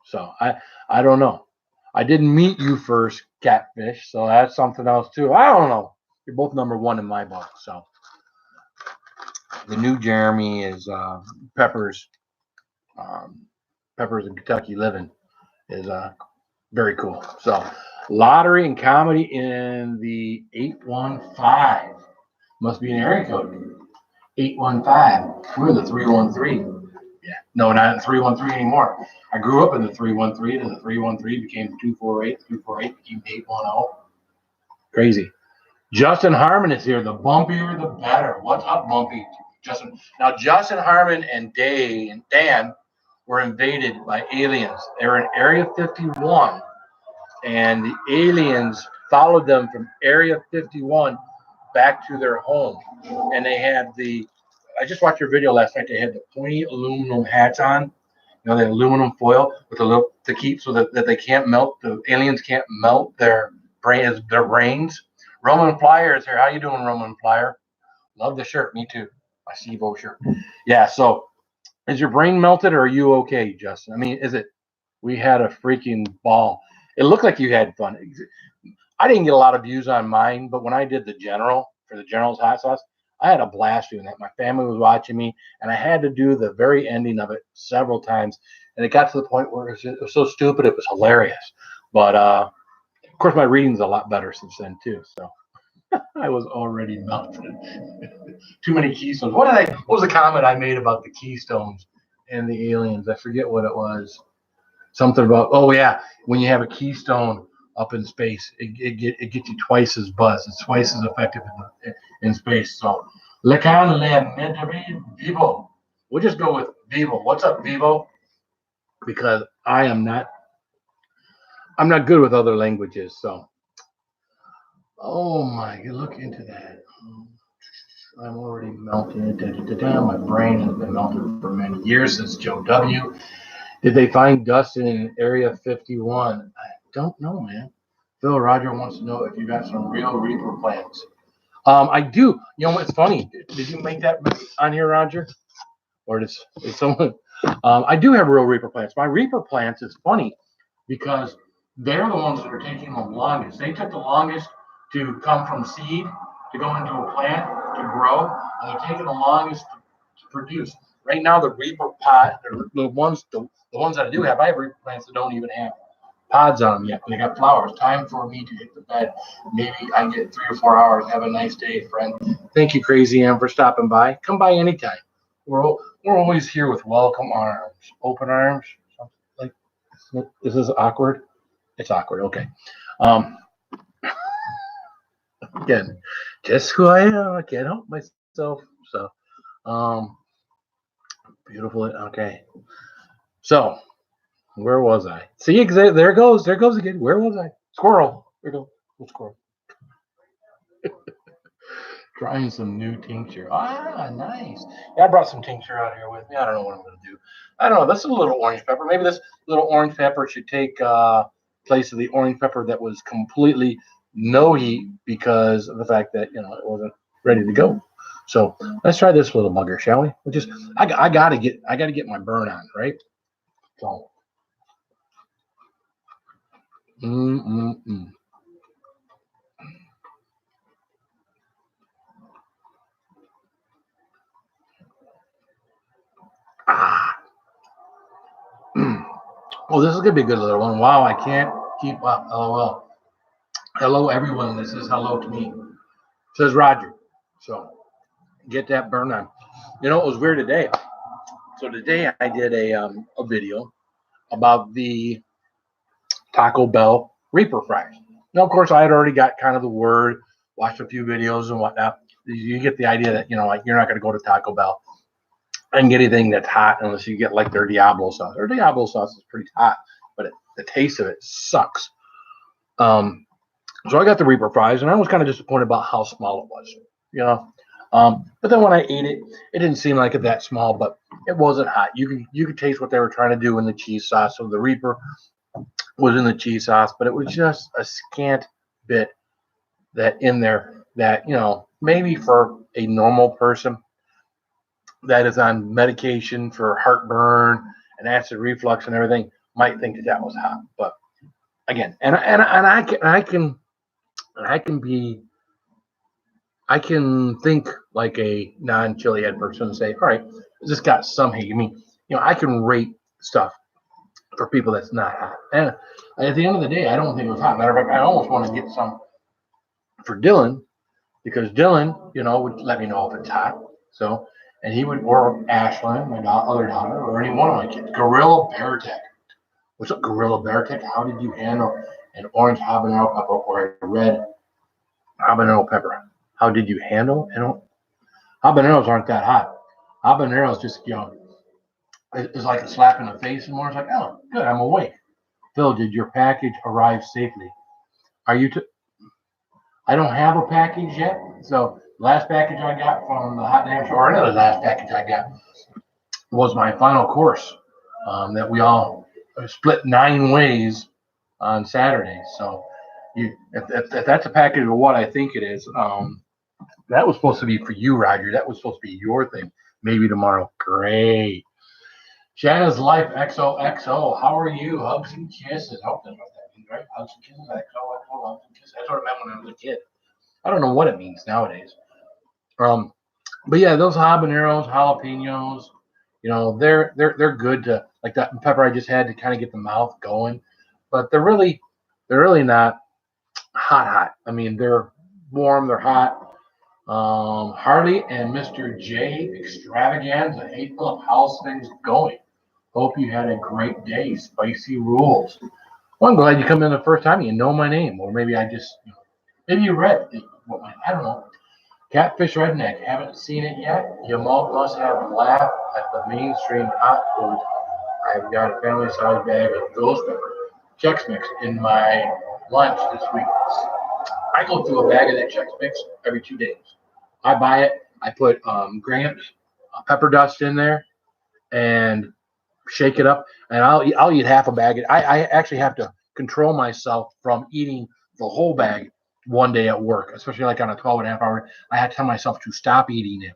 Speaker 1: So I don't know. I didn't meet you first, Catfish, so that's something else too. I don't know. You're both number 1 in my book. So the new Jeremy is Peppers. Peppers in Kentucky Living is very cool. So lottery and comedy in the 815 must be an area code. 815. We're the 313. Yeah, no, not in 313 anymore. I grew up in the 313, and the 313 became 248. 248 became 810. Crazy. Justin Harmon is here. The bumpier, the better. What's up, Bumpy? Justin. Now, Justin Harmon and Dan were invaded by aliens. They were in Area 51, and the aliens followed them from Area 51 back to their home, and they had the. I just watched your video last night. They had the pointy aluminum hats on, the aluminum foil with a little to keep so that they can't melt. The aliens can't melt their brains. Roman Flyer is here. How you doing, Roman Flyer? Love the shirt. Me too. My Steve-O shirt. Yeah. So, is your brain melted, or are you okay, Justin? I mean, is it? We had a freaking ball. It looked like you had fun. I didn't get a lot of views on mine, but when I did the General for the General's hot sauce, I had a blast doing that. My family was watching me, and I had to do the very ending of it several times. And it got to the point where it was so stupid, it was hilarious. But of course, my reading's a lot better since then too. So I was already melted. Too many keystones. What was the comment I made about the keystones and the aliens? I forget what it was. Something about, oh yeah, when you have a keystone up in space, it gets you twice as buzz. It's twice as effective in space. So, le can le vivo. We'll just go with Vivo. What's up, Vivo? Because I'm not good with other languages. So, oh my, look into that. I'm already melting. My brain has been melted for many years since Joe W. Did they find dust in Area 51? I don't know, man. Phil Roger wants to know if you got some real Reaper plants. I do. You know what's funny? Did you make that on here, Roger? Or is someone? I do have real Reaper plants. My Reaper plants is funny because they're the ones that are taking the longest. They took the longest to come from seed to go into a plant to grow, and they're taking the longest to produce. Right now, the Reaper pot, the ones that I do have, I have Reaper plants that don't even have pods on them yet, but they got flowers. Time for me to hit the bed. Maybe I get 3 or 4 hours. Have a nice day, friend. Thank you, Crazy Am, for stopping by. Come by anytime. We're always here with welcome arms, open arms. Like, is this awkward? It's awkward. Okay. Again, just who I am. I can't help myself. So, beautiful. Okay. So, where was I? See, there it goes. There it goes again. Where was I? Squirrel. There goes squirrel. Trying some new tincture. Ah, nice. Yeah, I brought some tincture out here with me. I don't know what I'm going to do. I don't know. This is a little orange pepper. Maybe this little orange pepper should take place of the orange pepper that was completely no heat because of the fact that it wasn't ready to go. So let's try this little bugger, shall we? I gotta get my burn on, right? So. Ah. Oh, this is gonna be a good little one. Wow, I can't keep up. LOL. Hello, everyone. This is hello to me. Says Roger. So get that burn on. It was weird today. So today I did a video about the Taco Bell Reaper fries. Now, of course, I had already got kind of the word, watched a few videos and whatnot. You get the idea that like you're not going to go to Taco Bell and get anything that's hot unless you get like their Diablo sauce. Their Diablo sauce is pretty hot, but the taste of it sucks. So I got the Reaper fries, and I was kind of disappointed about how small it was, But then when I ate it, it didn't seem like it that small, but it wasn't hot. You could taste what they were trying to do in the cheese sauce. So the Reaper was in the cheese sauce, but it was just a scant bit that in there that maybe for a normal person that is on medication for heartburn and acid reflux and everything might think that was hot. But again, and I can think like a non-chili head person and say, all right, this got some heat. I mean, I can rate stuff for people that's not hot. And at the end of the day, I don't think it was hot. Matter of fact, I almost want to get some for Dylan because Dylan, would let me know if it's hot. So, and he would, or Ashlyn, my other daughter, or any one of my kids. Gorilla Bear Tech. What's up, Gorilla Bear Tech? How did you handle an orange habanero pepper or a red habanero pepper? How did you handle? Habaneros aren't that hot. Habaneros just, it's like a slap in the face, and more. It's like, oh, good, I'm awake. Phil, did your package arrive safely? Are you I don't have a package yet. So last package I got from the Hot Damn Show, or another last package I got, was my final course that we all split 9 ways on Saturday. So if that's a package of what I think it is, that was supposed to be for you, Roger. That was supposed to be your thing. Maybe tomorrow. Great. Shanna's Life XOXO. How are you? Hugs and kisses. I hope that's what that means, right? Hugs and kisses. XOXO. Hugs and kisses. That's what it meant when I was a kid. I don't know what it means nowadays. Um, but yeah, those habaneros, jalapenos, they're good to like that pepper I just had to kind of get the mouth going. But they're really not hot. I mean, they're warm, they're hot. Harley and Mr. J Extravaganza. Hey, Philip, how's things going? Hope you had a great day. Spicy rules. Well, I'm glad you come in the first time. You know my name, or maybe I just, maybe you read I don't know. Catfish Redneck. Haven't seen it yet. You must have laughed at the mainstream hot food. I've got a family-sized bag of ghost pepper Chex Mix in my lunch this week. I go through a bag of that Chex Mix every 2 days. I buy it. I put Gramps pepper dust in there and shake it up, and I'll eat half a bag. I actually have to control myself from eating the whole bag one day at work, especially like on a 12 and a half hour. I had to tell myself to stop eating it.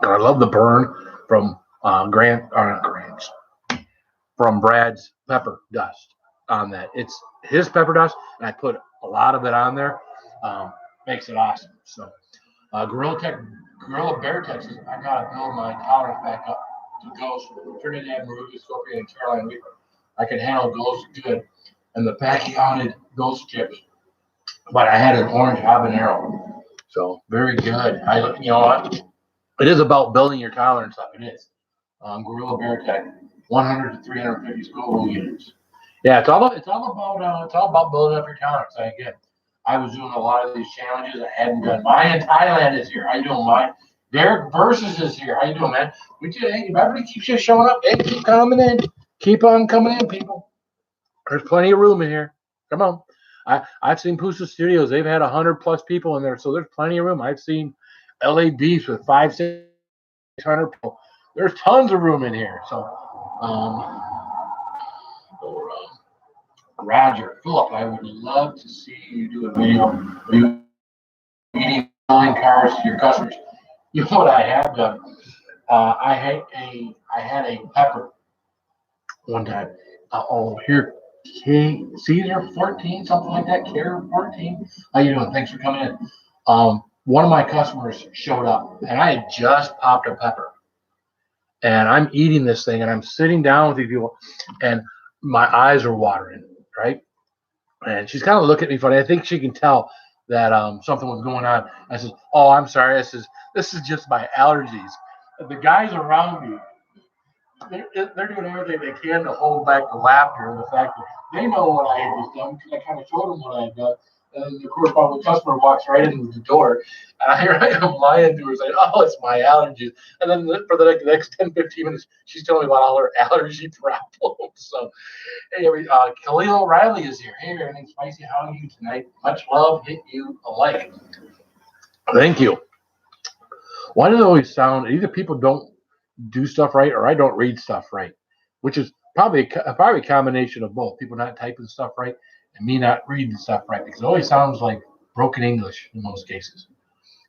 Speaker 1: I love the burn from Grant's, from Brad's pepper dust on that. It's his pepper dust, and I put a lot of it on there. Makes it awesome. So, Gorilla Bear Texas. I gotta build my tolerance back up to ghosts. Trinidad, Maruga, Scorpion, and Carolina Reaper. I can handle ghosts good, and the packy-haunted ghost chips. But I had an orange habanero, so very good. You know what? It is about building your tolerance up. It is. Gorilla Bear Tech, 100 to 350 Scoville units. Yeah, it's all about building up your tolerance. I was doing a lot of these challenges I hadn't done. Mine in Thailand is here. How you doing, Mine? Derek Versus is here. How you doing, man? Everybody keeps just showing up. Hey, keep coming in. Keep on coming in, people. There's plenty of room in here. Come on. I've seen Pusa Studios. They've had 100+ people in there, so there's plenty of room. I've seen LA Beefs with 500-600 people. There's tons of room in here. So, um, Roger, Philip, I would love to see you do a video of you eating selling cars to your customers. You know what I have done? I had a pepper one time. Here, Caesar 14, something like that. Care 14. How you doing? Thanks for coming in. One of my customers showed up, and I had just popped a pepper, and I'm eating this thing, and I'm sitting down with these people, and my eyes are watering, right? And she's kind of looking at me funny. I think she can tell that something was going on. I said, "Oh, I'm sorry." This is just my allergies. The guys around me, they're doing everything they can to hold back the laughter and the fact that they know what I had just done because I kind of showed them what I had done. And of course, the customer walks right into the door, and here I am lying to her saying, "Oh, it's my allergies." And then for the next 10, 15 minutes, she's telling me about all her allergy problems. So, hey, Khalil O'Reilly is here. Hey, everything spicy. How are you tonight? Much love. Hit you alike. Thank you. Why does it always sound either people don't do stuff right or I don't read stuff right, which is probably a combination of both. People not typing stuff right and me not reading stuff right because it always sounds like broken English in most cases.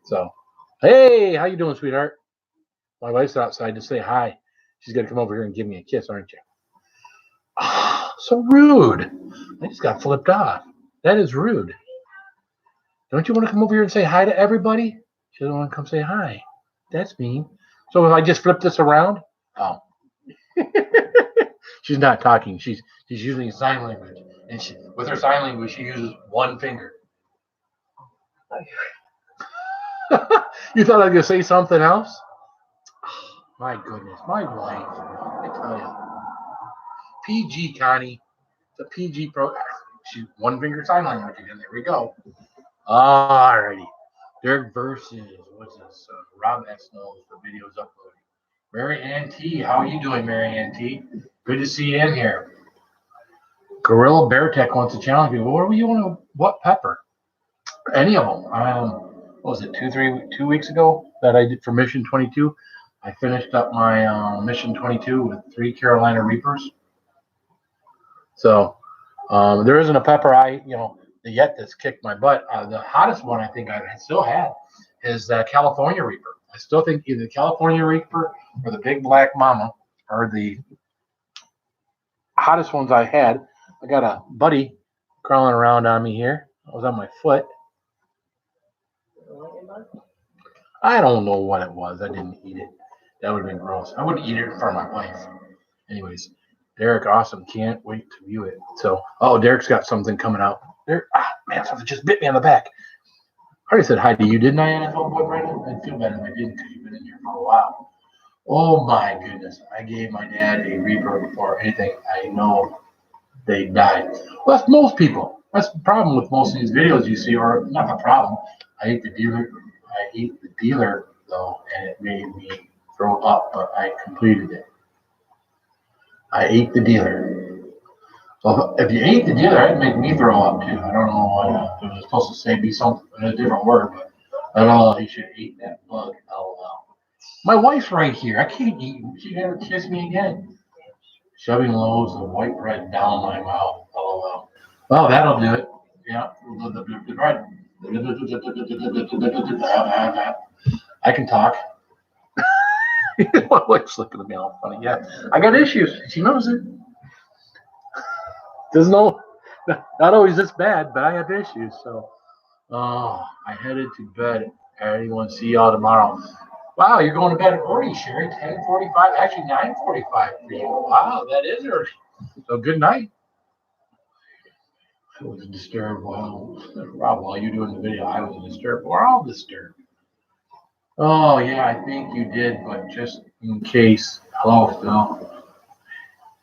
Speaker 1: So, hey, how you doing, sweetheart? My wife's outside to say hi. She's gonna come over here and give me a kiss, aren't you? Ah, so rude. I just got flipped off. That is rude. Don't you want to come over here and say hi to everybody? She doesn't want to come say hi. That's mean. So if I just flip this around, oh, she's not talking. She's using sign language, and with her sign language, she uses one finger. You thought I was gonna say something else? Oh, my goodness, my wife. I tell you, PG Connie, the PG pro. She one finger sign language again. There we go. Alrighty. Derek Versus. What's this? Rob S knows the video's uploading. Mary Ann T. How are you doing, Mary Ann T? Good to see you in here. Gorilla Bear Tech wants to challenge me. What were you on? What pepper? Any of them. What was it, 2 weeks ago that I did for Mission 22? I finished up my Mission 22 with 3 Carolina Reapers. So there isn't a pepper yet that's kicked my butt. The hottest one I think I still had is the California Reaper. I still think either the California Reaper or the Big Black Mama are the hottest ones I had. I got a buddy crawling around on me here. I was on my foot. I don't know what it was. I didn't eat it. That would have been gross. I wouldn't eat it in front of my wife. Anyways, Derek, awesome. Can't wait to view it. So, Derek's got something coming out. There, man, something just bit me on the back. I already said hi to you, didn't I, NFL boy Brandon? I'd feel better if I didn't because you've been in here for a while. Oh my goodness. I gave my dad a Reaper before anything. I know they died. Well, that's most people. That's the problem with most of these videos you see, or not the problem. I ate the dealer though, and it made me throw up, but I completed it. I ate the dealer. So if you ate the dealer, it'd make me throw up too. I don't know why. It was supposed to say be something, a different word, but I don't know. He should eat that bug. LOL. My wife's right here. I can't eat. She never kissed me again. Shoving loaves of white bread down my mouth. LOL. Well, that'll do it. Yeah. The bread. I can talk. My wife's looking at me all funny. Yeah, I got issues. She knows it. There's not always this bad, but I have issues. So, I headed to bed. Everyone, see y'all tomorrow. Wow, you're going to bed early, Sherry. 10:45, actually 9:45 for you. Wow, that is early. So good night. I was disturbed while you're doing the video. I was disturbed. We're all disturbed. Oh yeah, I think you did, but just in case. Hello, Phil.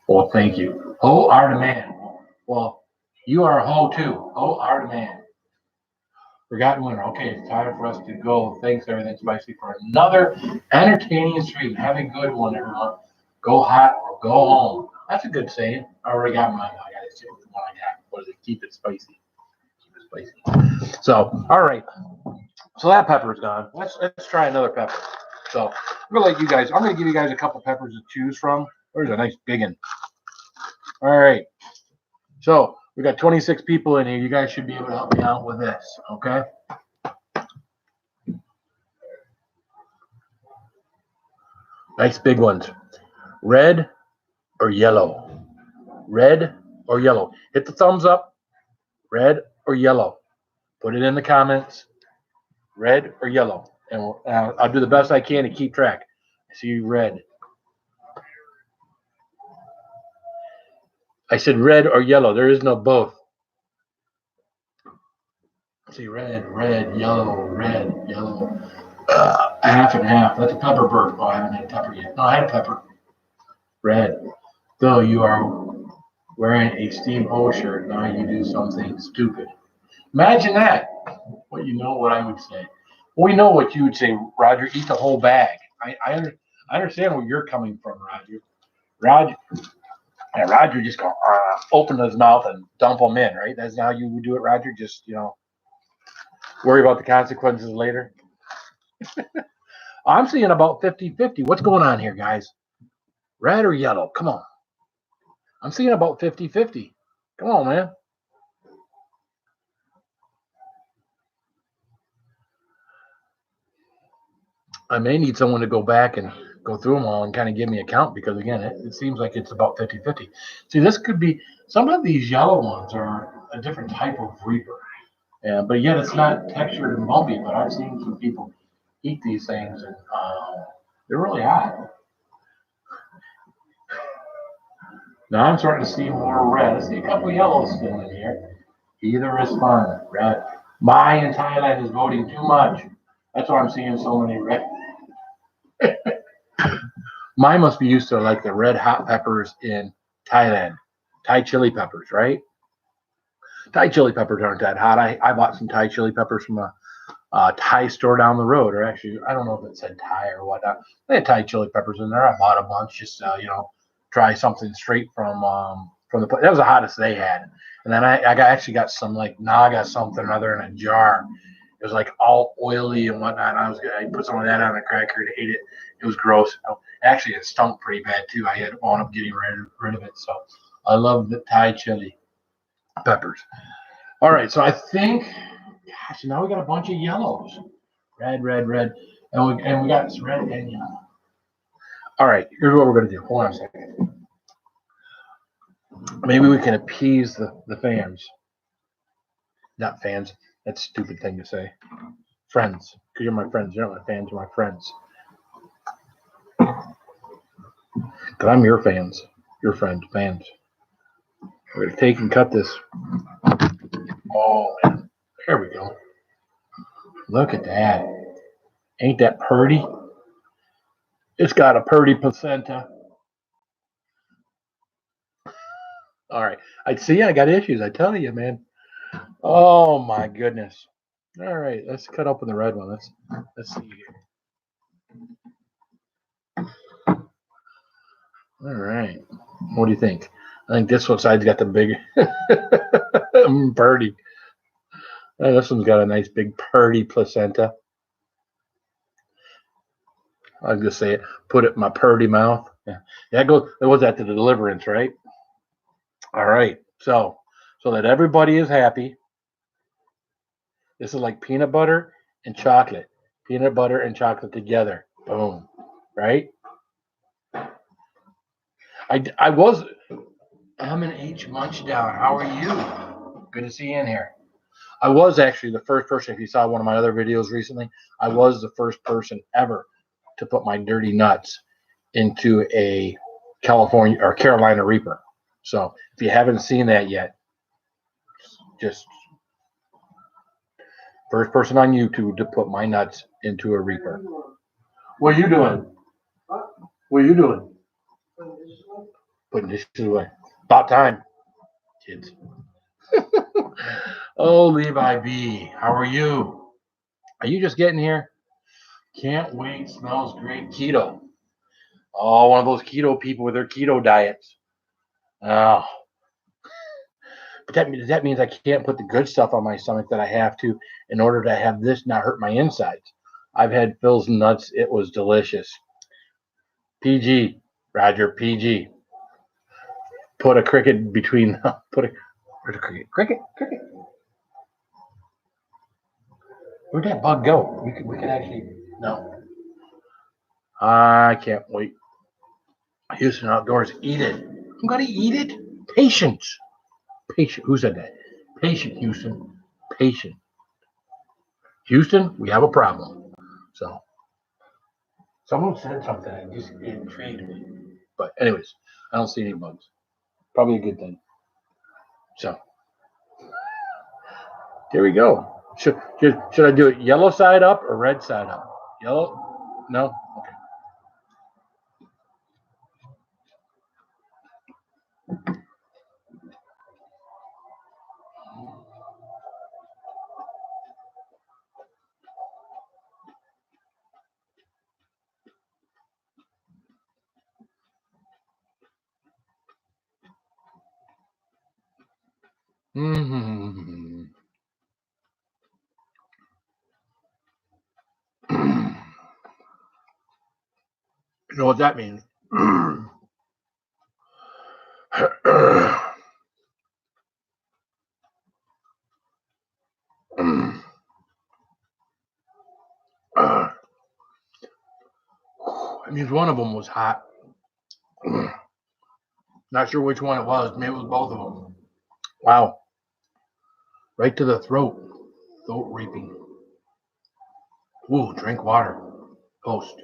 Speaker 1: Well, thank you. Ho are the man. Well, you are a ho too. Ho are the man. Forgotten winner. Okay, it's time for us to go. Thanks, Everything Spicy, for another entertaining stream. Have a good one, everyone. Go hot or go home. That's a good saying. I already got mine. I got to see what the one I got. What is it? Keep it spicy. Keep it spicy. So, all right. So that pepper's gone. Let's try another pepper. So I'm gonna let you guys. I'm gonna give you guys a couple peppers to choose from. There's a nice big one. All right. So we got 26 people in here. You guys should be able to help me out with this. Okay. Nice big ones. Red or yellow? Red or yellow? Hit the thumbs up. Red or yellow? Put it in the comments. Red or yellow? And I'll do the best I can to keep track. I see red. I said red or yellow. There is no both. I see red, yellow. Half and half. That's a pepper bird. Oh, I haven't had pepper yet. No, I had a pepper. Red. Though you are wearing a Steve O shirt, now you do something stupid. Imagine that. Well, you know what I would say. Well, we know what you would say, Roger. Eat the whole bag. I understand where you're coming from, Roger. Roger just go open his mouth and dump them in, right? That's how you would do it, Roger. Just worry about the consequences later. I'm seeing about 50-50. What's going on here, guys? Red or yellow? Come on. I'm seeing about 50-50. Come on, man. I may need someone to go back and go through them all and kind of give me a count because, again, it seems like it's about 50-50. See, this could be some of these yellow ones are a different type of Reaper. But yet it's not textured and bumpy, but I've seen some people eat these things and they're really hot. Now I'm starting to see more red. I see a couple yellows still in here. Either is fun. Red. My in Thailand is voting too much. That's why I'm seeing so many red. Mine must be used to like the red hot peppers in Thailand. Thai chili peppers, right? Thai chili peppers aren't that hot. I bought some Thai chili peppers from a Thai store down the road, or actually, I don't know if it said Thai or whatnot. They had Thai chili peppers in there. I bought a bunch just, try something straight from from that was the hottest they had. And then actually got some like Naga something or other in a jar. It was like all oily and whatnot. And I put some of that on a cracker and ate it. It was gross. Actually, it stunk pretty bad too. I had wound up getting rid of it. So I love the Thai chili peppers. All right, so I think, gosh, now we got a bunch of yellows. Red, red, red. And we got this red and yellow. All right, here's what we're going to do. Hold on a second. Maybe we can appease the fans. Not fans. That's a stupid thing to say. Friends. Because you're my friends. You're not my fans. You're my friends. Because I'm your fans. Your friends. Fans. We're going to take and cut this. Oh, man. There we go. Look at that. Ain't that purty? It's got a purty placenta. All right. I see I got issues. I tell you, man. Oh, my goodness. All right. Let's cut open the red one. Let's see here. All right. What do you think? I think this one side's got the big purdy. This one's got a nice big purdy placenta. I'll just say it. Put it in my purdy mouth. Yeah. That was at the deliverance, right? All right. So that everybody is happy. This is like peanut butter and chocolate. Peanut butter and chocolate together. Boom. Right? I'm an H Munchdown. How are you? Good to see you in here. I was actually the first person, if you saw one of my other videos recently, I was the first person ever to put my dirty nuts into a California or Carolina Reaper. So if you haven't seen that yet, just first person on YouTube to put my nuts into a Reaper. What are you doing? What are you doing? Putting dishes away. About time, kids. Oh, Levi B, how are you? Are you just getting here? Can't wait. Smells great. Keto. Oh, one of those keto people with their keto diets. Oh. But that means I can't put the good stuff on my stomach that I have to in order to have this not hurt my insides. I've had Phil's nuts. It was delicious. PG. Roger, PG. Put a cricket between. Where's a cricket? Cricket. Where'd that bug go? We can actually. No. I can't wait. Houston Outdoors. Eat it. I'm going to eat it. Patience. Patient. Who said that? Patient, Houston. Patient. Houston, we have a problem. So, someone said something that just intrigued me. But, anyways, I don't see any bugs. Probably a good thing. So, there we go. Should I do it yellow side up or red side up? Yellow? No? Okay. Mm-hmm. You know what that means? It means one of them was hot. Not sure which one it was. Maybe it was both of them. Wow. Right to the throat. Throat reaping. Ooh, drink water. Post.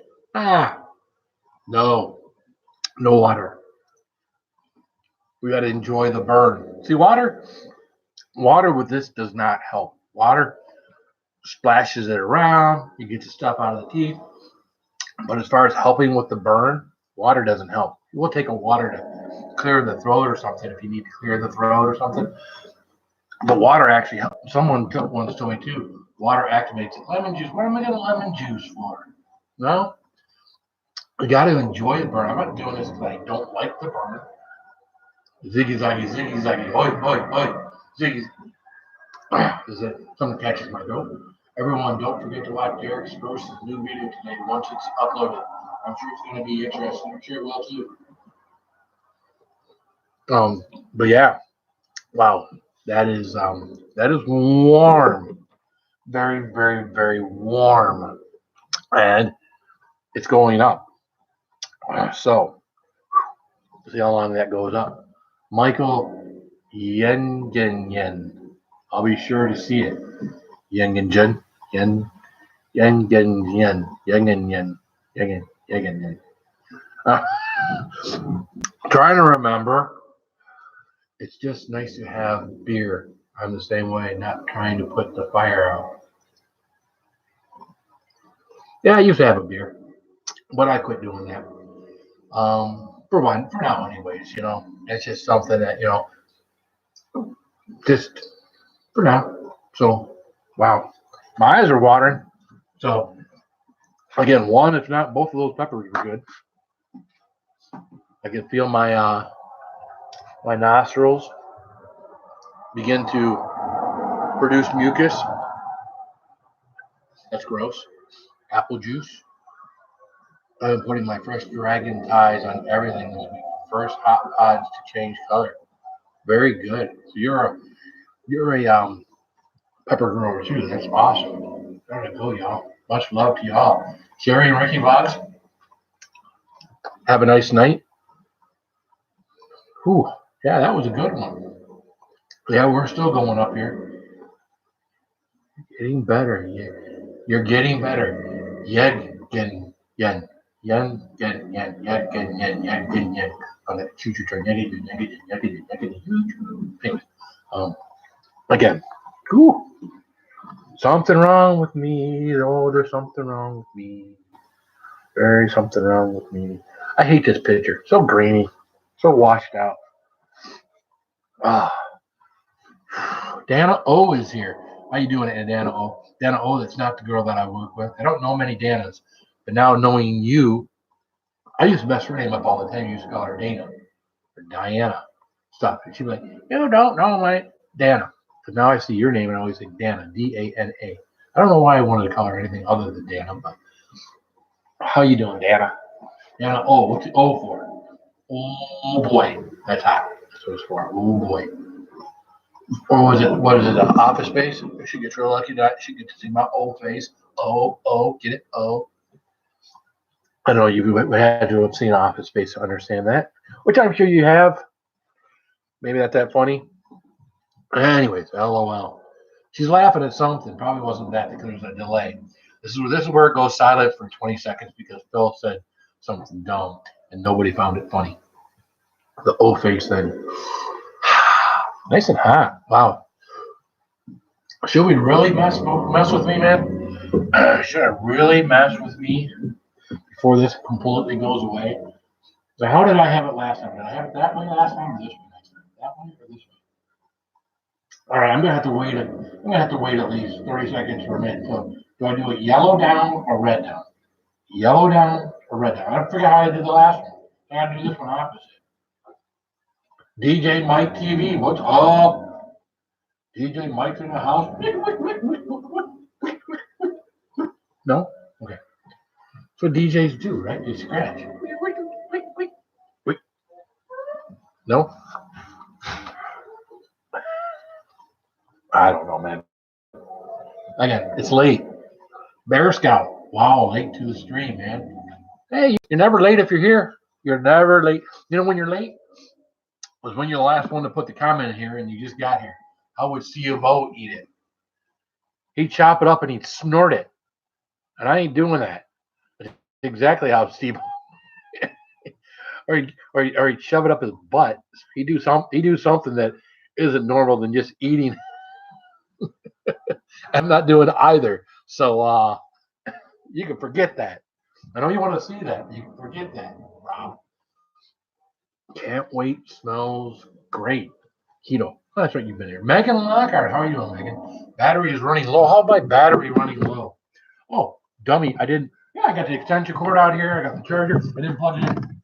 Speaker 1: No. No water. We got to enjoy the burn. See, water with this does not help. Water splashes it around. You get the stuff out of the teeth. But as far as helping with the burn, water doesn't help. We'll take a water to clear the throat or something if you need to clear the throat or something. But water actually helps. Someone once told me too. Water activates it. Lemon juice. What am I going to lemon juice for? No. You got to enjoy the burn. I'm not doing this because I don't like the burn. Ziggy zaggy, ziggy zaggy, oi, oi, oi, ziggy. Is it something catches my throat? Everyone, don't forget to watch Derek Spruce's new video today once it's uploaded. I'm sure it's going to be interesting. I'm sure it will too. But yeah, wow, that is warm, very, very, very warm, and it's going up. So see how long that goes up. Michael Yengen. I'll be sure to see it. Yengen Yen Yengen Yengen Yengen. Uh, Trying to remember. It's just nice to have beer. I'm the same way, not trying to put the fire out. Yeah, I used to have a beer, but I quit doing that. For now, anyways. It's just something that just for now. So, wow, my eyes are watering. So again, one, if not both of those peppers were good. I can feel my nostrils begin to produce mucus. That's gross. Apple juice. I've been putting my fresh dragon ties on everything this week. First hot pods to change color. Very good. So you're a pepper grower too. That's awesome. There to go, y'all. Much love to y'all. Sherry and Ricky Vlogs, have a nice night. Whew. Yeah, that was a good one. Yeah, we're still going up here. Getting better. You're getting better. Yen, yen, yen, yen, yen, yen, yen, yen, yen, yen, yen, yen. On that choo choo turn. Anyway, again, whew, something wrong with me. Oh, there's something wrong with me. Very something wrong with me. I hate this picture. So grainy, so washed out. Ah, Dana O is here. How you doing, Dana O? Dana O, that's not the girl that I work with. I don't know many Danas, but now knowing you, I used to mess her name up all the time. I used to call her Dana or Diana stuff. And she'd be like, you don't know my Dana. But now I see your name and I always think Dana, Dana. I don't know why I wanted to call her anything other than Dana, but how you doing, Dana? Dana O, what's the O for? Oh boy, that's hot. That's what it's for. Oh boy. Or was it, what is it, Office Space? If she gets real lucky, that she gets to see my old face. Oh, get it? Oh. I know you would have to have seen Office Space to understand that, which I'm sure you have. Maybe not that funny. Anyways, LOL. She's laughing at something. Probably wasn't that because there's a delay. This is where it goes silent for 20 seconds because Phil said something dumb and nobody found it funny. The O face thing. Nice and hot. Wow. Should we really mess with me, man? Should I really mess with me before this completely goes away? So how did I have it last time? Did I have it that way last time or this way next time? That way or this way? All right, I'm gonna have to wait. I'm gonna have to wait at least 30 seconds for a minute. So do I do it yellow down or red down? Yellow down or red down? I forget how I did the last one. I gotta do this one opposite. DJ Mike TV, what's up? DJ Mike's in the house. No? Okay. That's what DJs do, right? They scratch. Wait. No? I don't know, man. Again, it's late. Bear Scout. Wow, late to the stream, man. Hey, you're never late if you're here. You're never late. You know when you're late? Was when you're the last one to put the comment in here and you just got here. How would C of O eat it? He'd chop it up and he'd snort it. And I ain't doing that. That's exactly how Steve or he'd shove it up his butt. He'd do something that isn't normal than just eating. I'm not doing either. So you can forget that. I know you want to see that. You can forget that. Wow. Can't wait. Smells great. Keto. Oh, that's right. You've been here. Megan Lockhart. How are you doing, Megan? Battery is running low. How's my battery running low? Oh, dummy. I didn't. Yeah, I got the extension cord out here. I got the charger. I didn't plug it in.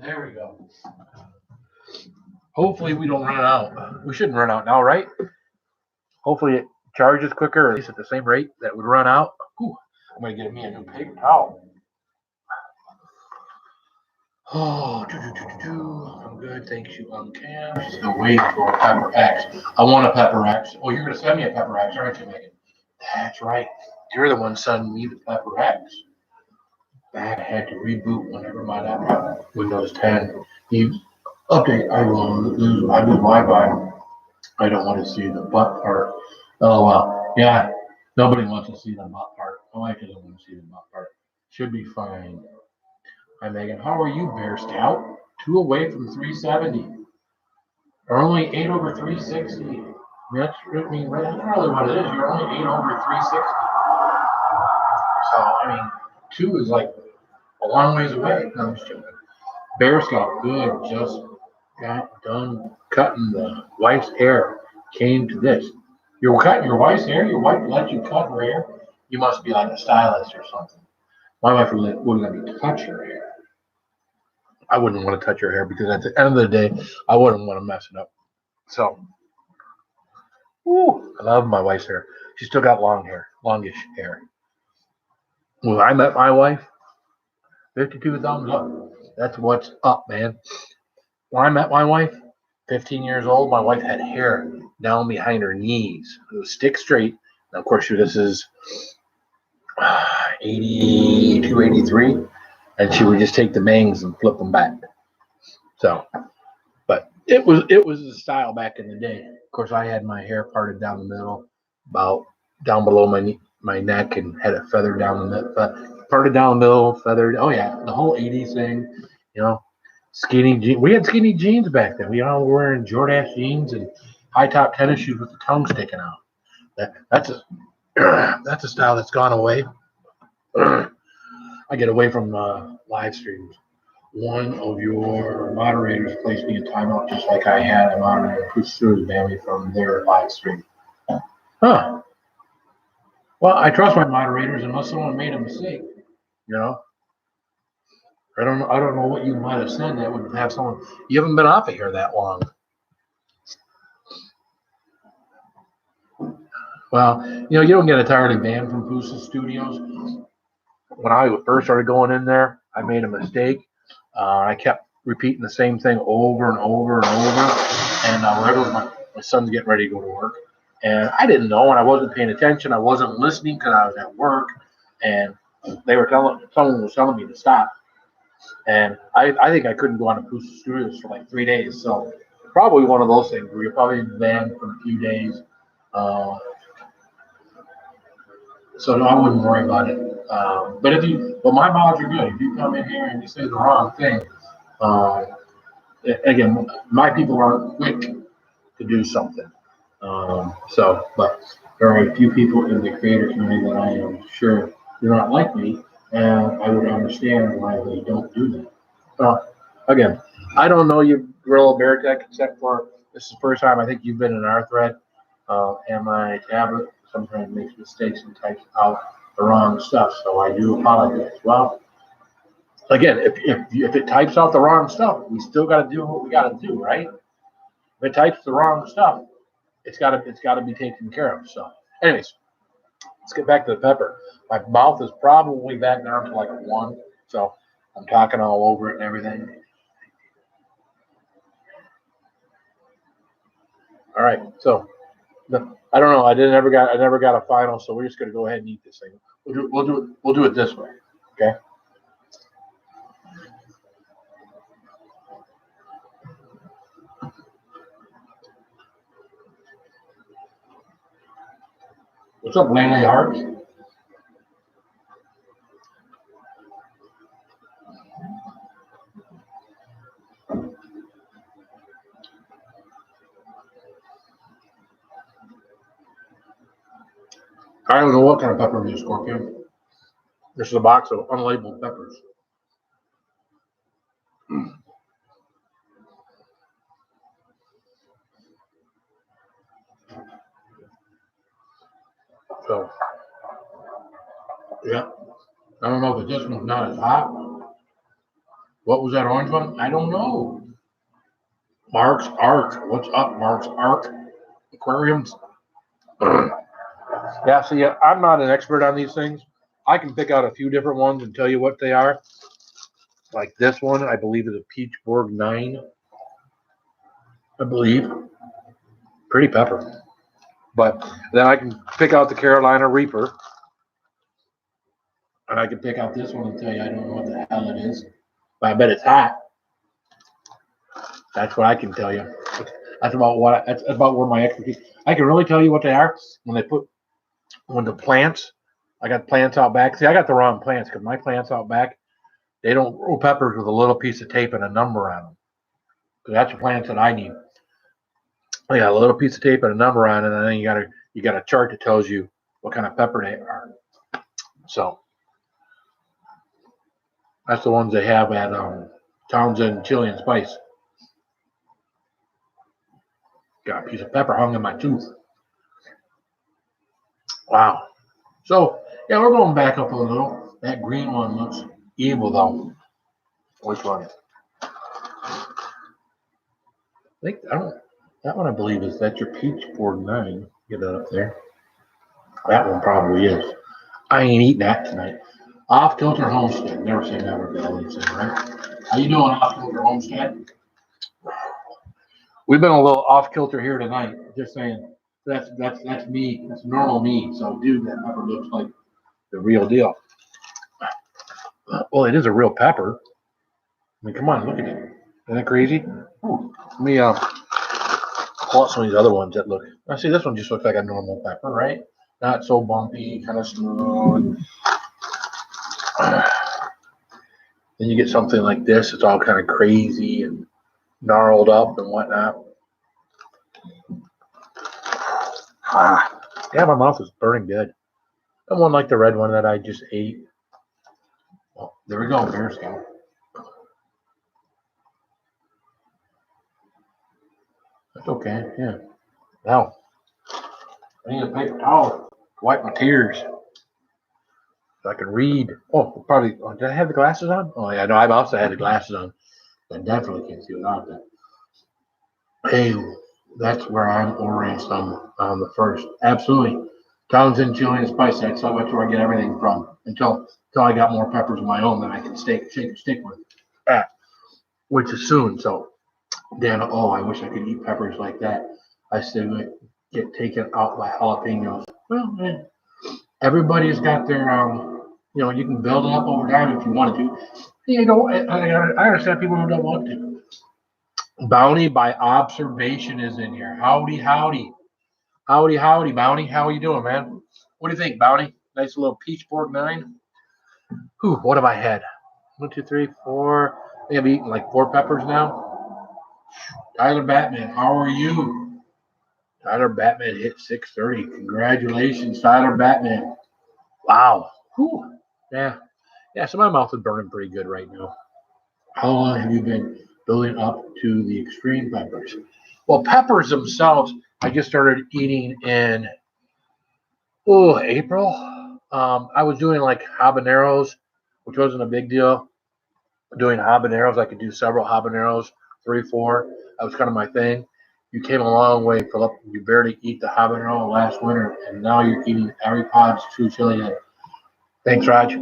Speaker 1: There we go. Hopefully we don't run out. We shouldn't run out now, right? Hopefully it charges quicker, or at least at the same rate that would run out. Whew, I'm gonna get me a new paper towel. Oh, I'm good, thank you. Cam. Still waiting for a Pepper X. I want a Pepper X. Oh, you're gonna send me a Pepper X, aren't you, Megan? That's right. You're the one sending me the Pepper X. I had to reboot whenever my laptop Windows 10 needs update. I lose Wi-Fi. I don't want to see the butt part. Oh well, yeah. Nobody wants to see the butt part. My wife doesn't want to see the butt part. Should be fine. Hi Megan, how are you, Bear Scout? 2 away from 370. Or only 8 over 360. That's really what it is. You're only 8 over 360. So I mean, 2 is like a long ways away. No, I'm just joking. Bear Scout, good. Just got done cutting the wife's hair. Came to this. You're cutting your wife's hair? Your wife let you cut her hair? You must be like a stylist or something. My wife wouldn't let me touch her hair. I wouldn't want to touch her hair because at the end of the day, I wouldn't want to mess it up. So, I love my wife's hair. She's still got long hair, longish hair. When I met my wife, 52 thumbs up. That's what's up, man. When I met my wife, 15 years old, my wife had hair down behind her knees. It was stick straight. Now, of course, this is 82, 83, and she would just take the bangs and flip them back. So, but it was the style back in the day. Of course, I had my hair parted down the middle, about down below my neck, and had it feathered down the middle, parted down the middle, feathered. Oh yeah, the whole 80s thing, you know. Skinny jeans. We had skinny jeans back then. We all were wearing Jordache jeans and high top tennis shoes with the tongue sticking out. That's a style that's gone away. I get away from live streams. One of your moderators placed me in timeout just like I had a moderator push through the family from their live stream. Huh. Well, I trust my moderators unless someone made a mistake. You know. I don't know what you might have said that would have someone. You haven't been off of here that long. Well, you don't get entirely banned from Pusa Studios. When I first started going in there, I made a mistake. I kept repeating the same thing over and over and over. And whenever my son's getting ready to go to work, and I didn't know, and I wasn't paying attention. I wasn't listening because I was at work, and someone was telling me to stop. And I think I couldn't go on to Pusa Studios for like 3 days. So probably one of those things where you're probably banned for a few days. So no, I wouldn't worry about it. But my mods are good. If you come in here and you say the wrong thing, uh, again, my people aren't quick to do something. But there are a few people in the creator community that I am sure do not like me, and I would understand why they don't do that. Again, I don't know you, Gorilla Bear Tech, except for this is the first time I think you've been in our thread, and my tablet sometimes makes mistakes and types out the wrong stuff, so I do apologize. Well, again, if it types out the wrong stuff, we still got to do what we got to do, right? If it types the wrong stuff, it's got to be taken care of. So, anyways, let's get back to the pepper. My mouth is probably back down to like a 1, so I'm talking all over it and everything. All right, so I don't know. I never got a final, so we're just gonna go ahead and eat this thing. We'll do it this way, okay? What's up, Langley Hart? I don't know what kind of pepper it is, Scorpion. This is a box of unlabeled peppers. So, yeah. I don't know if this one's not as hot. What was that orange one? I don't know. Mark's Ark. What's up, Mark's Ark Aquariums? Yeah, see, I'm not an expert on these things. I can pick out a few different ones and tell you what they are. Like this one, I believe is a Peachborg 9. I believe. Pretty pepper. But then I can pick out the Carolina Reaper. And I can pick out this one and tell you I don't know what the hell it is. But I bet it's hot. That's what I can tell you. That's about where my expertise. I can really tell you what they are when the plants. I got plants out back. See, I got the wrong plants because my plants out back, they don't grow peppers with a little piece of tape and a number on them. Because that's the plants that I need. I got a little piece of tape and a number on it, and then you got a chart that tells you what kind of pepper they are. So that's the ones they have at Townsend Chili and Spice. Got a piece of pepper hung in my tooth. Wow. So yeah, we're going back up a little. That green one looks evil though. Which one? That one I believe is that your Peachborg 9. Get that up there. That one probably is. I ain't eating that tonight. Off Kilter Homestead. Never say never, right? How you doing, Off Kilter Homestead? We've been a little off kilter here tonight. Just saying. That's me. That's normal me. So, dude, that pepper looks like the real deal. Well, it is a real pepper. I mean, come on, look at it. Isn't that crazy? Ooh, let me pull out some of these other ones that look. I see this one just looks like a normal pepper, right? Not so bumpy, kind of smooth. Then you get something like this. It's all kind of crazy and gnarled up and whatnot. Yeah, my mouth is burning good. And one like the red one that I just ate. Well, there we go, bear scale. That's okay, yeah. Now, I need a paper towel to wipe my tears so I can read. Oh, probably, did I have the glasses on? Oh, yeah, no, I also had the glasses on. I definitely can't see without that. Hey, that's where I'm oriented on the first. Absolutely. Townsend Chili and Spice. That's where I get everything from until I got more peppers of my own that I can shake and stick with. Which is soon. So, Dan, I wish I could eat peppers like that. I still get taken out by jalapenos. Well, man, everybody's got their, you can build it up over time if you wanted to. You know, I understand people who don't want to. Bounty by observation is in here. Howdy, howdy. Howdy, howdy, Bounty. How are you doing, man? What do you think, Bounty? Nice little Peachborg 9. Whew, what have I had? 1, 2, 3, 4. I think I've eaten like 4 peppers now. Tyler Batman, how are you? Tyler Batman hit 630. Congratulations, Tyler Batman. Wow. Whew. Yeah. Yeah, so my mouth is burning pretty good right now. How long have you been building up to the extreme peppers? Well, peppers themselves, I just started eating in April. I was doing like habaneros, which wasn't a big deal. Doing habaneros, I could do several habaneros, 3, 4. That was kind of my thing. You came a long way, Philip. You barely eat the habanero last winter, and now you're eating every pod's true chili. Thanks, Raj.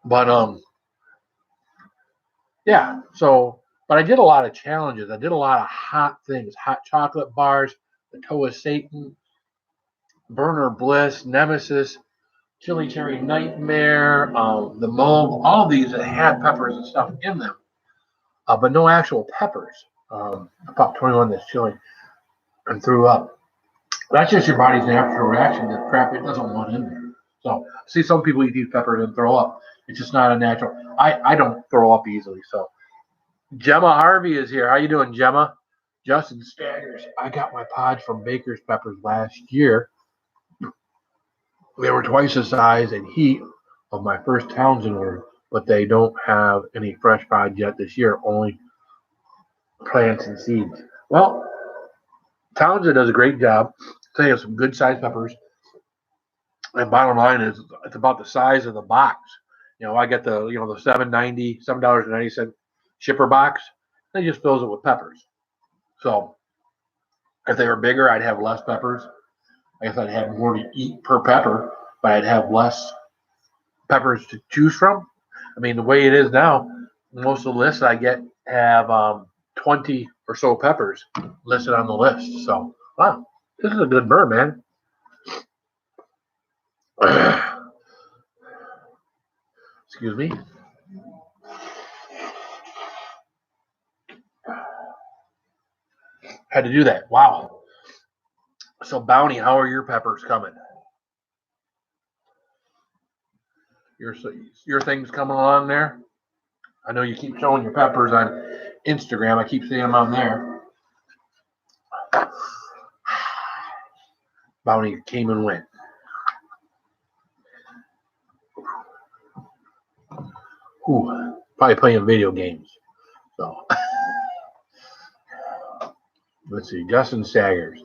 Speaker 1: But yeah. So, but I did a lot of challenges. I did a lot of hot things, hot chocolate bars, the Toe of Satan, Burner Bliss, Nemesis, Chili Cherry Nightmare, the Mold, all of these that had peppers and stuff in them, but no actual peppers. I popped 21 this chili and threw up. That's just your body's natural reaction to crap it doesn't want in there. So, see, some people eat these peppers and throw up. It's just not a natural. I don't throw up easily. So, Gemma Harvey is here. How you doing, Gemma? Justin Staggers. I got my pods from Baker's Peppers last year. They were twice the size and heat of my first Townsend order, but they don't have any fresh pods yet this year, only plants and seeds. Well, Townsend does a great job. They have some good sized peppers. And bottom line is it's about the size of the box. I get the $7.90 shipper box. They just fills it with peppers. So if they were bigger, I'd have less peppers. I guess I'd have more to eat per pepper, but I'd have less peppers to choose from. I mean, the way it is now, most of the lists I get have 20 or so peppers listed on the list. So, wow, this is a good burn, man. Excuse me. Had to do that. Wow. So, Bounty, how are your peppers coming? Your things coming along there? I know you keep showing your peppers on Instagram. I keep seeing them on there. Bounty came and went. Ooh, probably playing video games. So let's see. Justin Staggers.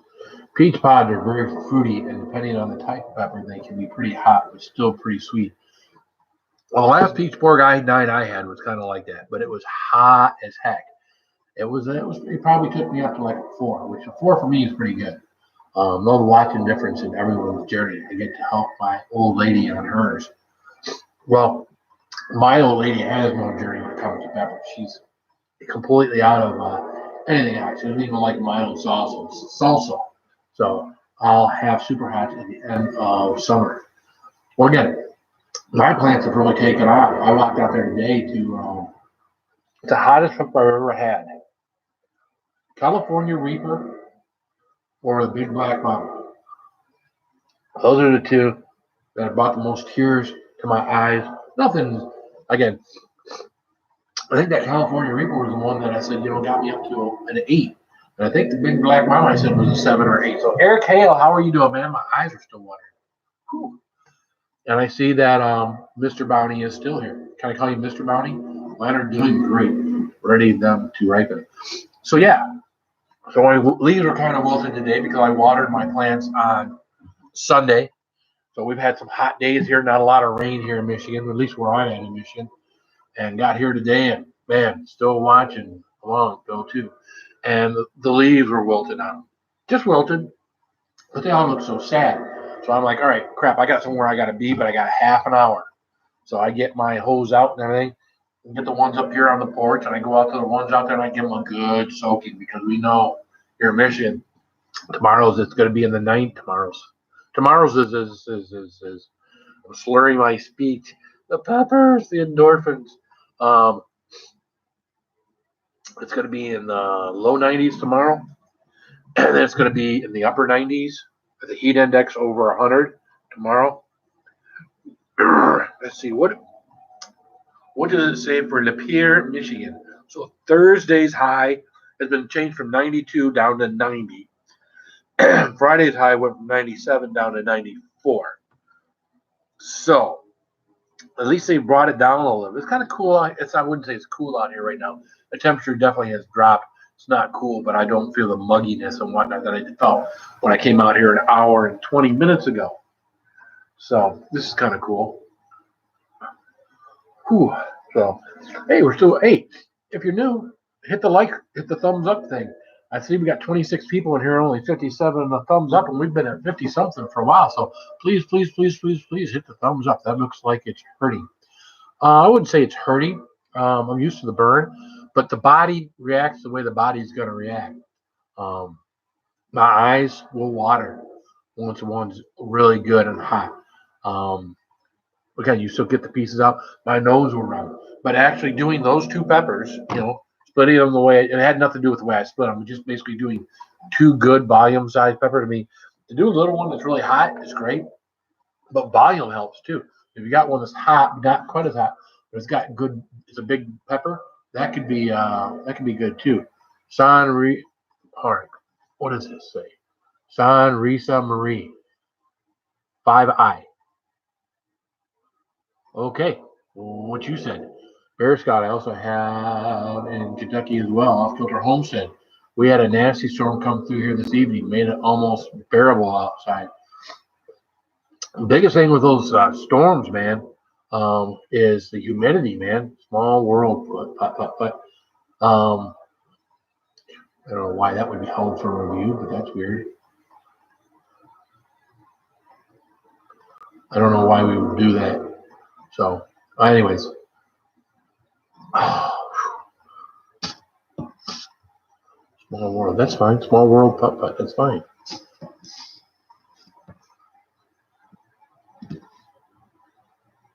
Speaker 1: Peach pods are very fruity, and depending on the type of pepper, they can be pretty hot, but still pretty sweet. Well, the last peach pork night I had was kind of like that, but it was hot as heck. It probably took me up to like a 4, which a 4 for me is pretty good. No watching difference in everyone's journey. I get to help my old lady on hers. Well, my old lady has no journey when it comes to pepper. She's completely out of anything else. She doesn't even like mild salsa. So I'll have super hot at the end of summer. Well, again, my plants have really taken off. I walked out there today to it's the hottest pepper I've ever had. California Reaper or the Big Black Mama. Those are the two that brought the most tears to my eyes. Nothing, again, I think that California Reaper was the one that I said, got me up to an 8. And I think the Big Black Mama I said was a 7 or 8. So Eric Hale, how are you doing, man? My eyes are still watering. Whew. And I see that Mr. Bounty is still here. Can I call you Mr. Bounty? Mine are doing great. Ready them to ripen. So yeah. So my leaves are kind of wilted today because I watered my plants on Sunday. So we've had some hot days here, not a lot of rain here in Michigan, at least where I'm at in Michigan. And got here today and man, still watching along, go too. And the leaves were wilted on them. Just wilted, but they all look so sad. So I'm like, all right, crap, I got somewhere I got to be, but I got half an hour. So I get my hose out and everything, and get the ones up here on the porch, and I go out to the ones out there and I give them a good soaking because we know here in Michigan, tomorrow's it's going to be in the 9th. Tomorrow's is I'm slurring my speech. The peppers, the endorphins. It's going to be in the low 90s tomorrow, and then it's going to be in the upper 90s with the heat index over 100 tomorrow. Let's see what does it say for Lapeer, Michigan. So Thursday's high has been changed from 92 down to 90. Friday's high went from 97 down to 94. So at least they brought it down a little. It's kind of cool. I wouldn't say it's cool out here right now. The temperature definitely has dropped. It's not cool, but I don't feel the mugginess and whatnot that I felt when I came out here an hour and 20 minutes ago. So this is kind of cool. Whew. So, hey, if you're new, hit the thumbs up thing. I see we got 26 people in here, only 57 on the thumbs up, and we've been at 50 something for a while. So please hit the thumbs up. That looks like it's hurting. I wouldn't say it's hurting. I'm used to the burn, but the body reacts the way the body's going to react. My eyes will water once one's really good and hot. Again, you still get the pieces out. My nose will run. But actually doing those 2 peppers, splitting them the way it had nothing to do with the way I split them. Just basically doing 2 good volume size peppers. I mean, to do a little one that's really hot is great, but volume helps too. If you got one that's hot, not quite as hot, but it's a big pepper, that could be good too. What does this say? San Risa Marie. 5I. Okay, what you said. Bear Scott, I also have in Kentucky as well, Off Kilter Homestead. We had a nasty storm come through here this evening, made it almost bearable outside. The biggest thing with those storms, man, is the humidity, man. Small world, but I don't know why that would be held for review, but that's weird. I don't know why we would do that. So, anyways. Small world. That's fine. Small world putt-putt. That's fine.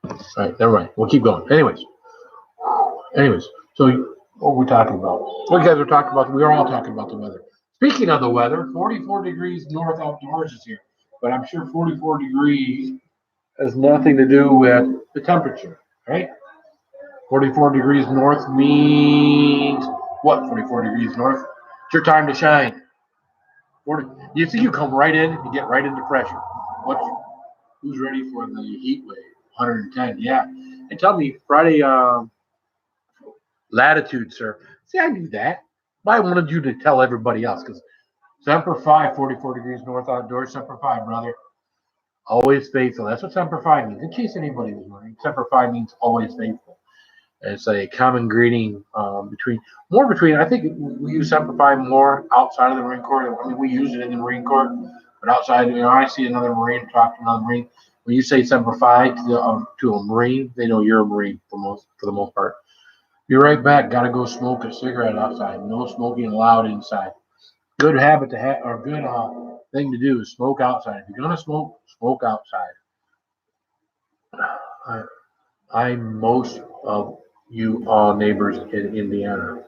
Speaker 1: All right, never mind. We'll keep going. Anyways, so what were we talking about? What you guys were talking about? We were all talking about the weather. Speaking of the weather, 44 degrees north outdoors is here, but I'm sure 44 degrees has nothing to do with the temperature, right? 44 degrees north means what? 44 degrees north? It's your time to shine. 40. You think you come right in and get right into pressure? Who's ready for the heat wave? 110. Yeah. And tell me, Friday latitude, sir. See, I knew that. But I wanted you to tell everybody else because Semper Fi, 44 degrees north outdoors. Semper Fi, brother. Always faithful. That's what Semper Fi means. In case anybody was wondering, Semper Fi means always faithful. It's a common greeting between. I think we use Semper Fi more outside of the Marine Corps. I mean, we use it in the Marine Corps, but outside, I see another Marine, talk to another Marine. When you say Semper Fi to a Marine, they know you're a Marine for the most part. Be right back. Got to go smoke a cigarette outside. No smoking allowed inside. Good habit to have, or good thing to do is smoke outside. If you're gonna smoke outside. I'm most of you neighbors in Indiana.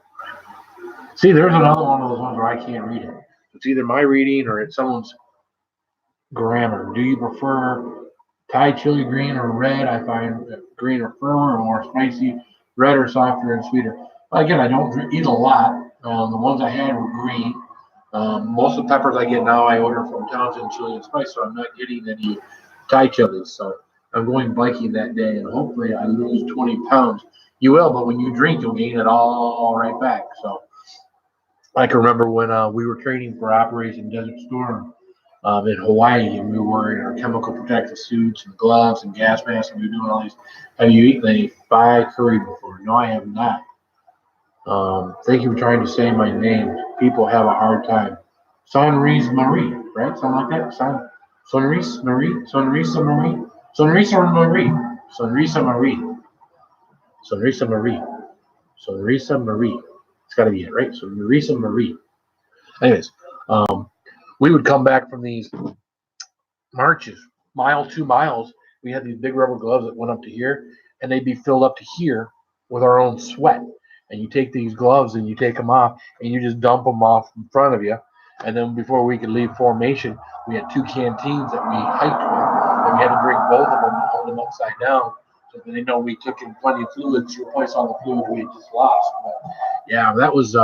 Speaker 1: See, there's another one of those ones where I can't read it. It's either my reading or it's someone's grammar. Do you prefer Thai chili green or red? I find green or firmer or more spicy, red or softer and sweeter. Again, I don't eat a lot. The ones I had were green. Most of the peppers I get now, I order from Townsend Chili and Spice, so I'm not getting any Thai chilies. So I'm going biking that day, and hopefully I lose 20 pounds. You will, but when you drink, you'll gain it all right back. So I can remember when we were training for Operation Desert Storm in Hawaii, and we were wearing our chemical protective suits and gloves and gas masks, and we were doing all these. Have you eaten a Thai curry before? No, I have not. Thank you for trying to say my name. People have a hard time. Sonrise Marie, right? Something like that. Sonrise Marie, Sonrisa Marie, Sonrisa Marie, Sonrisa Marie, Sonrisa Marie, Sonrisa Marie. It's got to be it, right? Sonrisa Marie. Anyways, we would come back from these marches, 2 miles. We had these big rubber gloves that went up to here, and they'd be filled up to here with our own sweat. And you take these gloves and you take them off, and you just dump them off in front of you. And then before we could leave formation, we had 2 canteens that we hiked with, and we had to drink both of them and hold them upside down so that they know we took in plenty of fluids to replace all the fluid we had just lost. But yeah, that was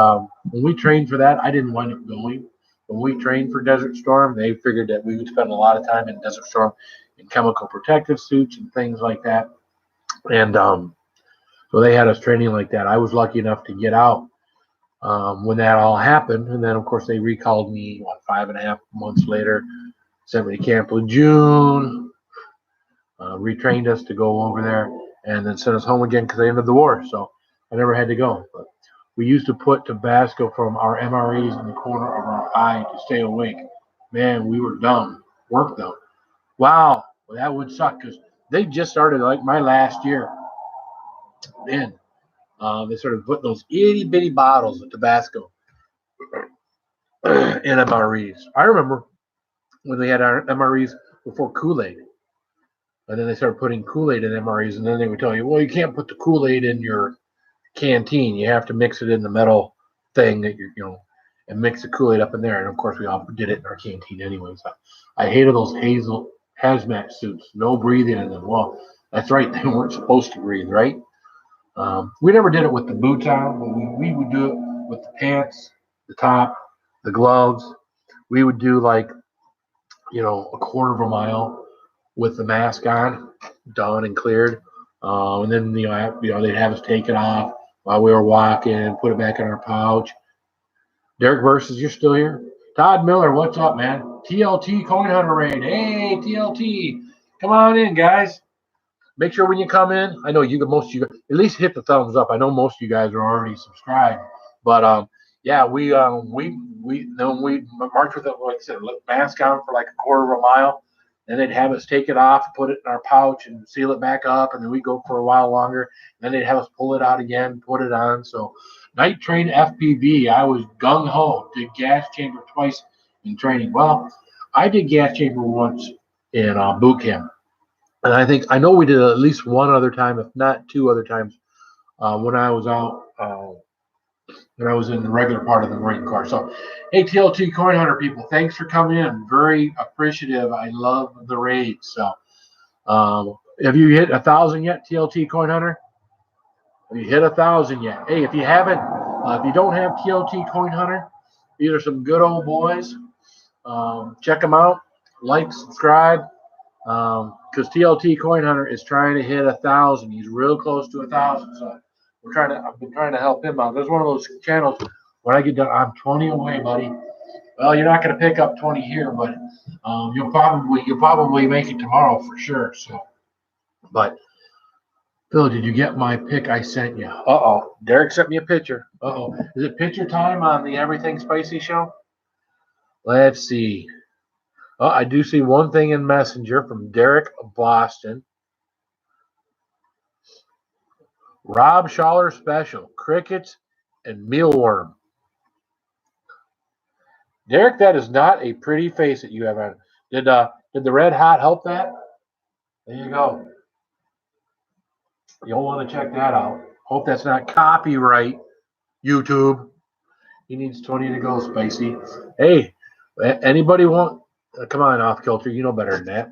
Speaker 1: when we trained for that. I didn't wind up going. When we trained for Desert Storm, they figured that we would spend a lot of time in Desert Storm in chemical protective suits and things like that. And so they had us training like that. I was lucky enough to get out when that all happened. And then, of course, they recalled me, 5.5 months later, sent me to Camp Lejeune, retrained us to go over there, and then sent us home again because they ended the war. So I never had to go. But we used to put Tabasco from our MREs in the corner of our eye to stay awake. Man, we were dumb. Work dumb. Wow. Well, that would suck because they just started like my last year. Man, they started putting those itty bitty bottles of Tabasco in MREs. I remember when they had our MREs before Kool-Aid. And then they started putting Kool-Aid in MREs, and then they would tell you, well, you can't put the Kool-Aid in your canteen. You have to mix it in the metal thing that and mix the Kool-Aid up in there. And of course, we all did it in our canteen anyways. I hated those hazel hazmat suits. No breathing in them. Well, that's right. They weren't supposed to breathe, right? We never did it with the boots on, but we would do it with the pants, the top, the gloves. We would do like, a quarter of a mile with the mask on, done and cleared. And then, they'd have us take it off while we were walking, put it back in our pouch. Derek Versus, you're still here? Todd Miller, what's up, man? TLT Coin Hunter Raid. Hey, TLT. Come on in, guys. Make sure when you come in, I know most of you, at least hit the thumbs up. I know most of you guys are already subscribed. But yeah, we then we marched with it, like I said, mask on for like a quarter of a mile. Then they'd have us take it off, put it in our pouch, and seal it back up, and then we go for a while longer. Then they'd have us pull it out again, put it on. So night train FPV, I was gung ho. Did gas chamber twice in training. Well, I did gas chamber once in boot camp, and I know we did it at least one other time, if not two other times, when I was out. When I was in the regular part of the Marine Corps. So, hey, TLT Coin Hunter people, thanks for coming in. Very appreciative. I love the raid. So, have you hit 1,000 yet, TLT Coin Hunter? Have you hit 1,000 yet? Hey, if you haven't, if you don't have TLT Coin Hunter, these are some good old boys. Check them out. Like, subscribe. Because TLT Coin Hunter is trying to hit 1,000. He's real close to 1,000. So I've been trying to help him out. There's one of those channels. When I get done, I'm 20 away, buddy. Well, you're not going to pick up 20 here, but you'll probably make it tomorrow for sure. So, but Phil, did you get my pic I sent you? Uh-oh. Derek sent me a picture. Uh-oh. Is it picture time on the Everything Spicy show? Let's see. Oh, I do see one thing in Messenger from Derek Boston. Rob Schaller special, crickets and mealworm. Derek, that is not a pretty face that you have on. Did the red hot help that? There you go. You'll want to check that out. Hope that's not copyright, YouTube. He needs 20 to go, Spicy. Hey, anybody want? Come on, Off Kilter. You know better than that.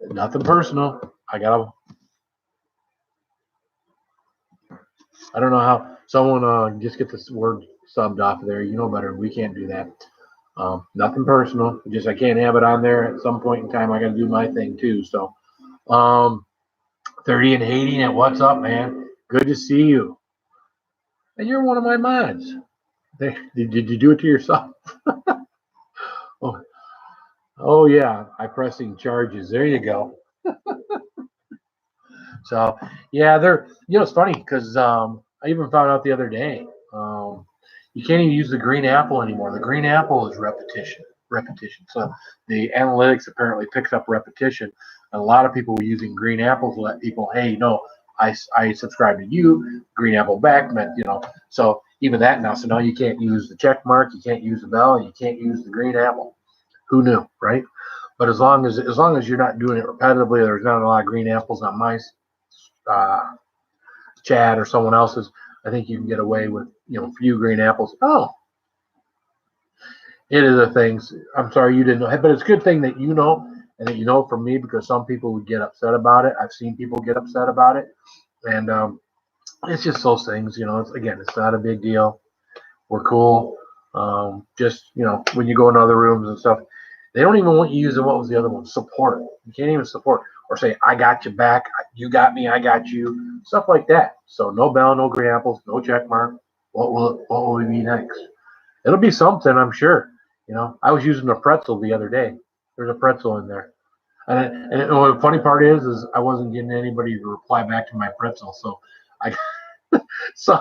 Speaker 1: Nothing personal. I don't know how someone just get this word subbed off of there. You know better. We can't do that. Nothing personal. Just I can't have it on there. At some point in time, I got to do my thing too. So, 30 and hating it. What's up, man? Good to see you. And you're one of my mods. Did you do it to yourself? Oh yeah, I pressing charges. There you go. So yeah, it's funny because I even found out the other day you can't even use the green apple anymore. The green apple is repetition. So the analytics apparently picks up repetition. And a lot of people were using green apples to let people, hey, no, I subscribe to you. Green apple back meant, so even that now. So now you can't use the check mark, you can't use the bell, you can't use the green apple. Who knew, right? But as long as you're not doing it repetitively, there's not a lot of green apples on my chat or someone else's. I think you can get away with few green apples. Oh, it is a things. I'm sorry you didn't know, but it's a good thing that you know and that you know from me, because some people would get upset about it. I've seen people get upset about it, and it's just those things. It's not a big deal. We're cool. Just when you go in other rooms and stuff, they don't even want you using what was the other one? Support. You can't even support or say I got you back. You got me. I got you. Stuff like that. So no bell, no green apples, no check mark. What will we be next? It'll be something, I'm sure. I was using a pretzel the other day. There's a pretzel in there. And the funny part is I wasn't getting anybody to reply back to my pretzel. So so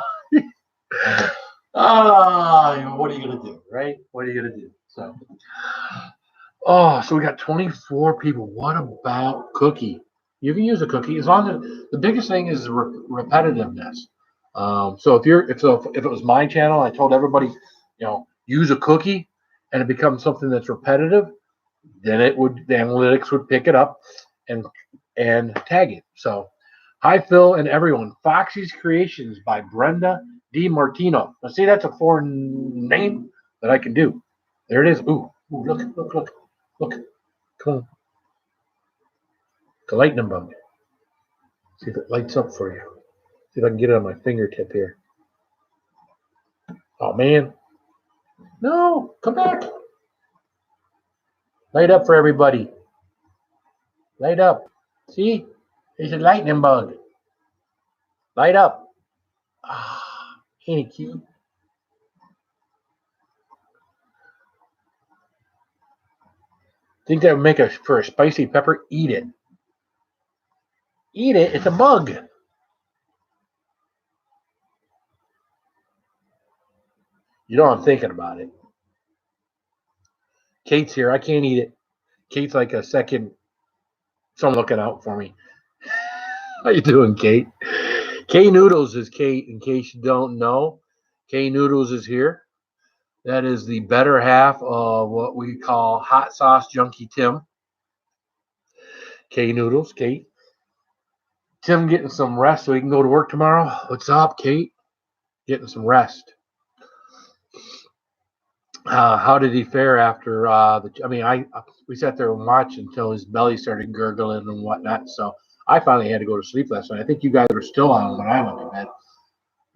Speaker 1: what are you gonna do, right? What are you gonna do? So so we got 24 people. What about cookie? You can use a cookie as long as the biggest thing is repetitiveness. So if it was my channel, I told everybody, use a cookie, and it becomes something that's repetitive, then the analytics would pick it up and tag it. So, hi Phil and everyone. Foxy's Creations by Brenda D. Martino. Now see, that's a foreign name that I can do. There it is. Ooh, look. Come on. The lightning bug. See if it lights up for you. See if I can get it on my fingertip here. Oh man. No, come back. Light up for everybody. Light up. See? There's a lightning bug. Light up. Ain't it cute? Think that would make for a spicy pepper? Eat it. Eat it. It's a bug. You know I'm thinking about it. Kate's here. I can't eat it. Kate's like a second. Someone looking out for me. How you doing, Kate? K Noodles is Kate. In case you don't know, K Noodles is here. That is the better half of what we call Hot Sauce Junkie Tim. K Noodles, Kate. Tim getting some rest so he can go to work tomorrow. What's up, Kate? Getting some rest. How did he fare after we sat there and watched until his belly started gurgling and whatnot. So I finally had to go to sleep last night. I think you guys were still on when I went to bed.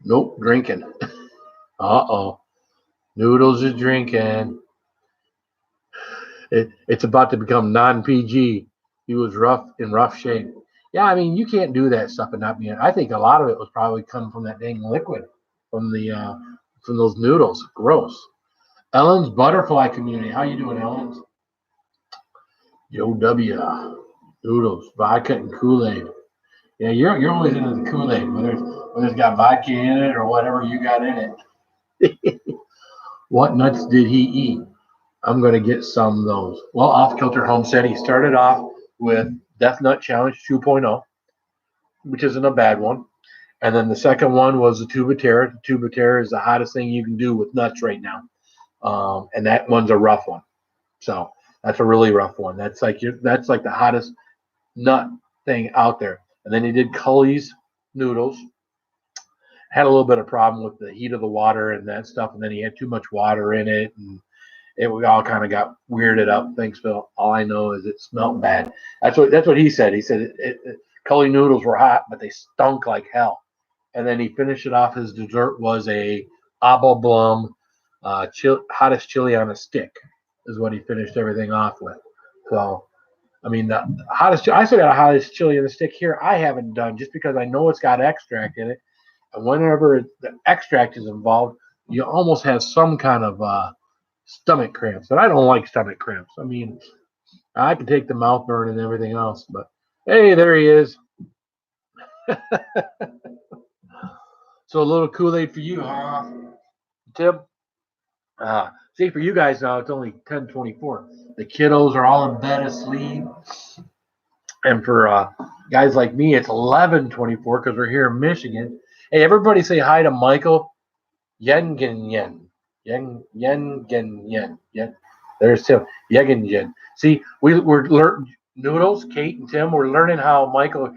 Speaker 1: Nope, drinking. Uh-oh. Noodles is drinking. It's about to become non-PG. He was in rough shape. Yeah, I mean, you can't do that stuff and not be. I think a lot of it was probably coming from that dang liquid, from those noodles. Gross. Ellen's Butterfly Community. How you doing, Ellen's? Yo W. Noodles, vodka and Kool-Aid. Yeah, you're always into the Kool-Aid, whether it's got vodka in it or whatever you got in it. What nuts did he eat? I'm going to get some of those. Well, Off Kilter Homestead, he started off with Death Nut Challenge 2.0, which isn't a bad one. And then the second one was the Tuba Terra. The Tuba Terra is the hottest thing you can do with nuts right now. And that one's a rough one. So that's a really rough one. That's like the hottest nut thing out there. And then he did Cully's noodles. Had a little bit of problem with the heat of the water and that stuff. And then he had too much water in it, and we all kind of got weirded up. Thanks, Phil. All I know is it smelled bad. That's what he said. He said Cully noodles were hot, but they stunk like hell. And then he finished it off. His dessert was a Abba Blum hottest chili on a stick is what he finished everything off with. So, I mean, the hottest. I still got a hottest chili on the stick here. I haven't done just because I know it's got extract in it, and whenever the extract is involved, you almost have some kind of stomach cramps. And I don't like stomach cramps. I mean, I can take the mouth burn and everything else, but hey, there he is. So a little Kool-Aid for you, huh, Tim? See, for you guys now, it's only 10:24. The kiddos are all in bed asleep. And for guys like me, it's 11:24 because we're here in Michigan. Hey, everybody say hi to Michael Yengen Yen. Yengen Yen. Yeah. There's Tim. Yengen Yen. See, we're learning noodles, Kate and Tim, we're learning how Michael,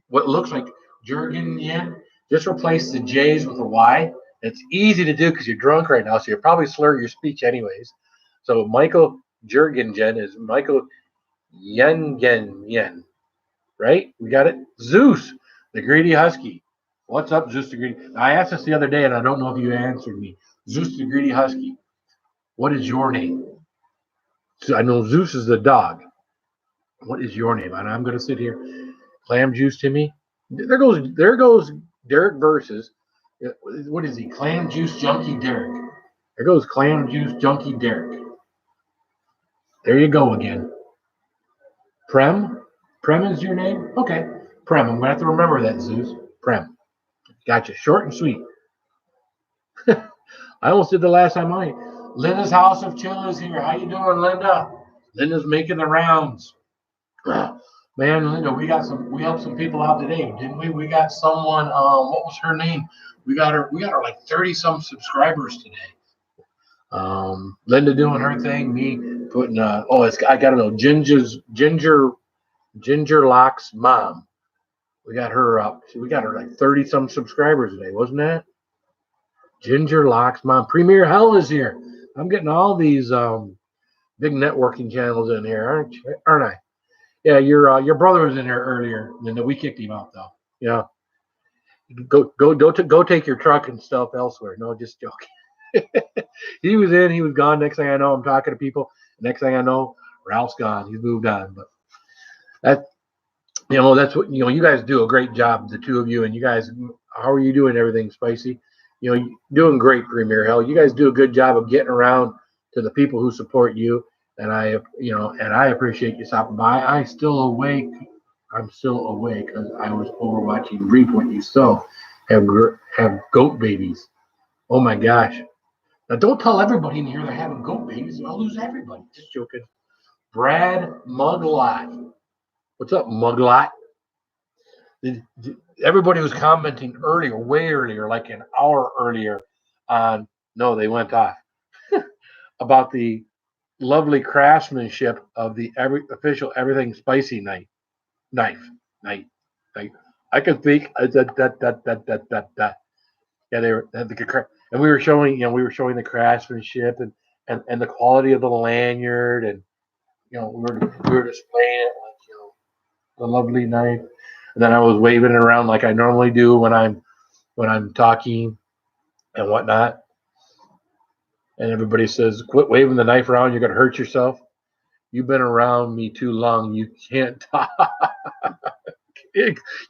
Speaker 1: what looks like Jurgen Yen, just replace the J's with a Y. It's easy to do because you're drunk right now, so you'll probably slur your speech anyways. So Michael Jurgenjen is Michael Yengen, right? We got it. Zeus, the greedy husky. What's up, Zeus the greedy? I asked this the other day, and I don't know if you answered me. Zeus the greedy husky. What is your name? So I know Zeus is the dog. What is your name? And I'm going to sit here. Clam juice, Timmy. There goes Derek versus. What is he? Clam Juice Junkie Derek. There goes Clam Juice Junkie Derek. There you go again. Prem? Prem is your name? Okay. Prem. I'm going to have to remember that, Zeus. Prem. Gotcha. Short and sweet. I almost did the last time I. Linda's House of Chill is here. How you doing, Linda? Linda's making the rounds. Man, Linda, we helped some people out today, didn't we? We got someone, what was her name? We got her like 30-some subscribers today. Linda doing her thing, me putting I gotta know Ginger Lock's mom. We got her up. We got her like 30-some subscribers today, wasn't that? Ginger Lock's mom. Premier Hell is here. I'm getting all these big networking channels in here, aren't I? Yeah, your brother was in here earlier, and we kicked him out though. Yeah, go take your truck and stuff elsewhere. No, just joking. He was in, he was gone. Next thing I know, I'm talking to people. Next thing I know, Ralph's gone. He's moved on. But that's what you guys do a great job, the two of you. And you guys, how are you doing? Everything Spicy? Doing great, Premier Hell. You guys do a good job of getting around to the people who support you. And I appreciate you stopping by. I'm still awake because I was over watching Reap What You Sow have goat babies. Oh my gosh. Now, don't tell everybody in here they're having goat babies. I'll lose everybody. Just joking. Brad Muglot. What's up, Muglot? Everybody was commenting earlier, way earlier, like an hour earlier, on no, they went off about the lovely craftsmanship of the official everything spicy knife, knife, knife. I can speak. Yeah, they were and we were showing, the craftsmanship and the quality of the lanyard, and we were displaying it like the lovely knife, and then I was waving it around like I normally do when I'm talking and whatnot, and everybody says, "Quit waving the knife around. You're gonna hurt yourself. You've been around me too long. You can't talk."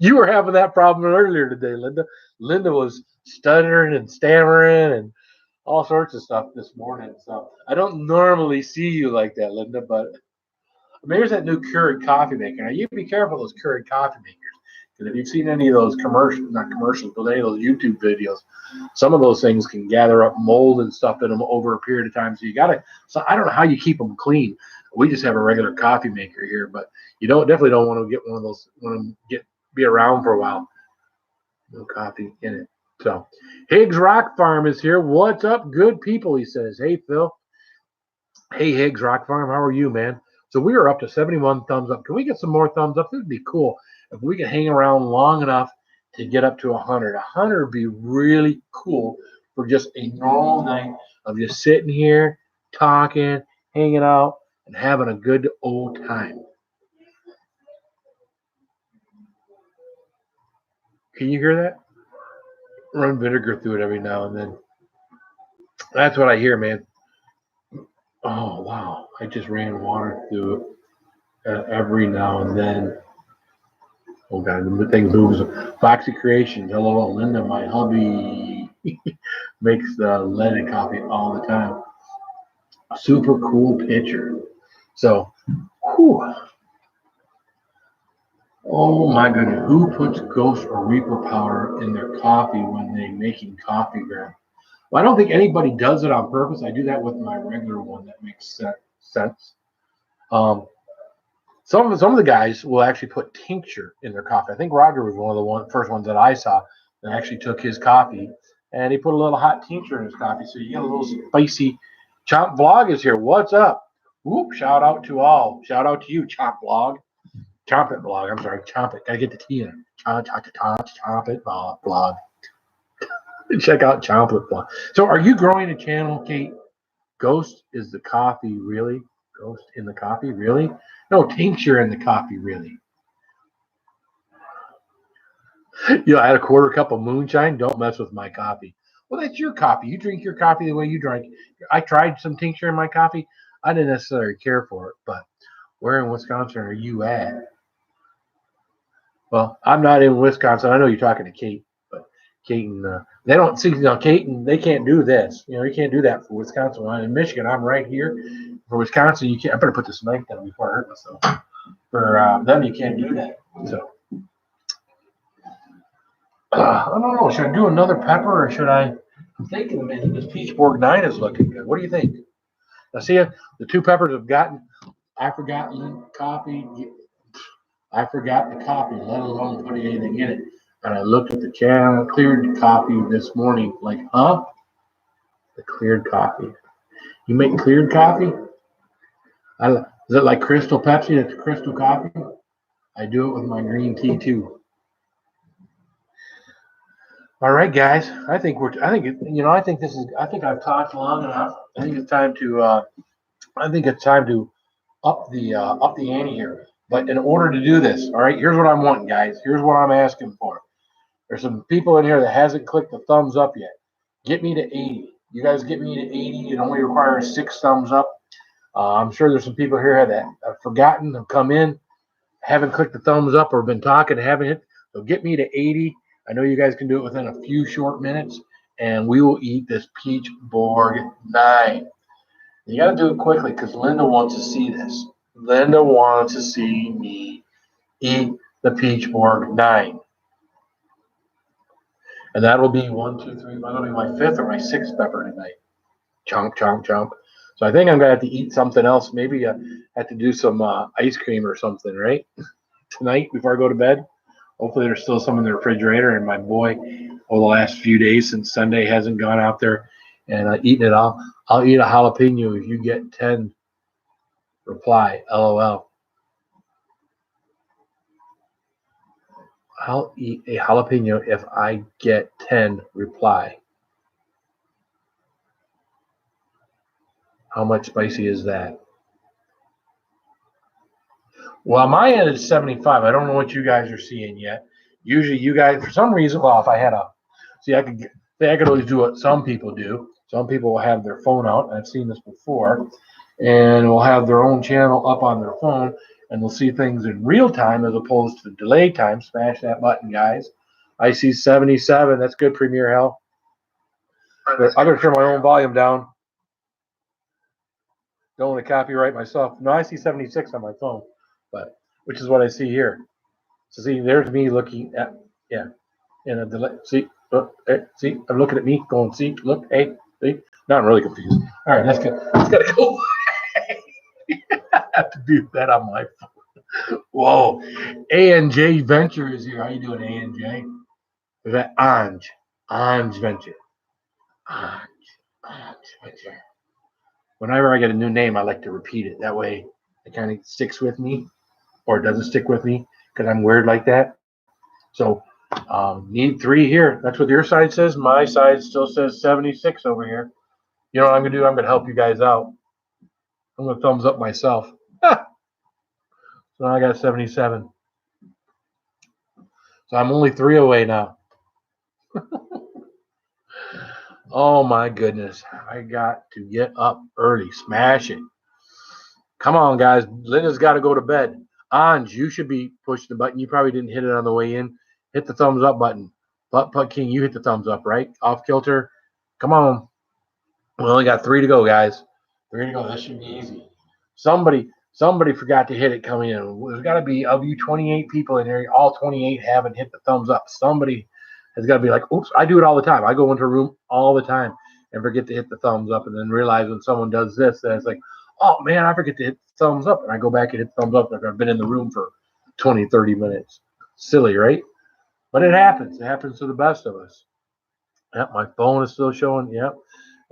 Speaker 1: You were having that problem earlier today, Linda. Linda was stuttering and stammering and all sorts of stuff this morning. So I don't normally see you like that, Linda, but I mean, here's that new Keurig coffee maker. Now you be careful of those Keurig coffee makers, because if you've seen any of those commercials, not commercials, but any of those YouTube videos, some of those things can gather up mold and stuff in them over a period of time. So you gotta. So I don't know how you keep them clean. We just have a regular coffee maker here, but you definitely don't want to get one of those when be around for a while. No coffee in it. So Higgs Rock Farm is here. What's up, good people? He says. Hey Phil. Hey Higgs Rock Farm, how are you, man? So we are up to 71 thumbs up. Can we get some more thumbs up? This would be cool if we could hang around long enough to get up to 100. 100 would be really cool for just a normal night of just sitting here, talking, hanging out, and having a good old time. Can you hear that? Run vinegar through it every now and then. That's what I hear, man. Oh, wow. I just ran water through it every now and then. Oh God, the thing moves. Foxy Creations. Hello, Linda. My hubby makes the leaded coffee all the time. A super cool picture. So, whew. Oh my goodness, who puts Ghost or Reaper powder in their coffee when they're making coffee ground? Well, I don't think anybody does it on purpose. I do that with my regular one. That makes sense. Um, some of the guys will actually put tincture in their coffee. I think Roger was one of the first ones that I saw that actually took his coffee and he put a little hot tincture in his coffee, so you get a little spicy. Chomp Vlog is here. What's up? Whoop! Shout out to all. Shout out to you, Chomp Vlog. Chomp It Vlog. I'm sorry, Chomp It. Gotta get the T in. Chomp It Vlog. Check out Chomp It Vlog. So, are you growing a channel, Kate? Ghost is the coffee, really? Ghost in the coffee, really? No, tincture in the coffee, really. I had a quarter cup of moonshine. Don't mess with my coffee. Well, that's your coffee. You drink your coffee the way you drink. I tried some tincture in my coffee. I didn't necessarily care for it, but where in Wisconsin are you at? Well, I'm not in Wisconsin. I know you're talking to Kate, but Kate and they don't see. Kate and they can't do this. You can't do that for Wisconsin. When I'm in Michigan, I'm right here. For Wisconsin, you can't. I better put this mic down before I hurt myself. For them, you can't do that. So I don't know. Should I do another pepper or should I? I'm thinking, man, this Peachborg 9 is looking good. What do you think? I see it. The two peppers have gotten. I forgot coffee. I forgot the coffee, let alone putting anything in it. And I looked at the can cleared coffee this morning. Like, huh? The cleared coffee. You make cleared coffee? Is it like Crystal Pepsi? It's Crystal coffee. I do it with my green tea too. All right, guys. I think I think this is. I think I've talked long enough. I think it's time to. Up the ante here. But in order to do this, all right, here's what I'm wanting, guys. Here's what I'm asking for. There's some people in here that hasn't clicked the thumbs up yet. Get me to 80. You guys get me to 80. It only requires 6 thumbs up. I'm sure there's some people here that have forgotten, have come in, haven't clicked the thumbs up, or been talking, haven't hit. So get me to 80. I know you guys can do it within a few short minutes, and we will eat this Peach Borg 9. You got to do it quickly because Linda wants to see this. Linda wants to see me eat the Peach Borg 9. And that'll be 1, 2, 3. That'll be my 5th or my 6th pepper tonight. chomp, chomp, chomp. So I think I'm gonna have to eat something else. Maybe have to do some ice cream or something, right? Tonight before I go to bed. Hopefully there's still some in the refrigerator. And my boy, over the last few days since Sunday, hasn't gone out there and eaten it all. I'll eat a jalapeno if you get 10 reply. LOL. I'll eat a jalapeno if I get 10 reply. How much spicy is that? Well, my end is 75. I don't know what you guys are seeing yet. Usually, you guys, for some reason, well, if I had I could always do what some people do. Some people will have their phone out, and I've seen this before, and will have their own channel up on their phone, and they'll see things in real time as opposed to delay time. Smash that button, guys. I see 77. That's good, Premier Hell. But I'm going to turn my own volume down. Don't want to copyright myself. No, I see 76 on my phone, but which is what I see here. So see, there's me looking at, yeah, in a delay. See, look, see, I'm looking at me going, see, look, hey, see. Now I'm really confused. All right, let's gotta go. I have to do that on my phone. Whoa, ANJ Venture is here. How you doing, ANJ? Is that Anj? Anj Venture. Anj Venture. Whenever I get a new name, I like to repeat it. That way, it kind of sticks with me, or it doesn't stick with me, because I'm weird like that. So, need 3 here. That's what your side says. My side still says 76 over here. You know what I'm going to do? I'm going to help you guys out. I'm going to thumbs up myself. So now I got 77. So I'm only 3 away now. Oh my goodness. I got to get up early. Smash it. Come on, guys. Linda's got to go to bed. Anj, you should be pushing the button. You probably didn't hit it on the way in. Hit the thumbs up button. Putt King, you hit the thumbs up, right? Off kilter. Come on. We only got 3 to go, guys. 3 to go. This should be easy. Somebody forgot to hit it coming in. There's got to be, of you 28 people in here, all 28 haven't hit the thumbs up. Somebody has got to be like, oops, I do it all the time. I go into a room all the time and forget to hit the thumbs up, and then realize when someone does this, that it's like, oh, man, I forget to hit the thumbs up. And I go back and hit the thumbs up like I've been in the room for 20, 30 minutes. Silly, right? But it happens. It happens to the best of us. Yep, my phone is still showing. Yep.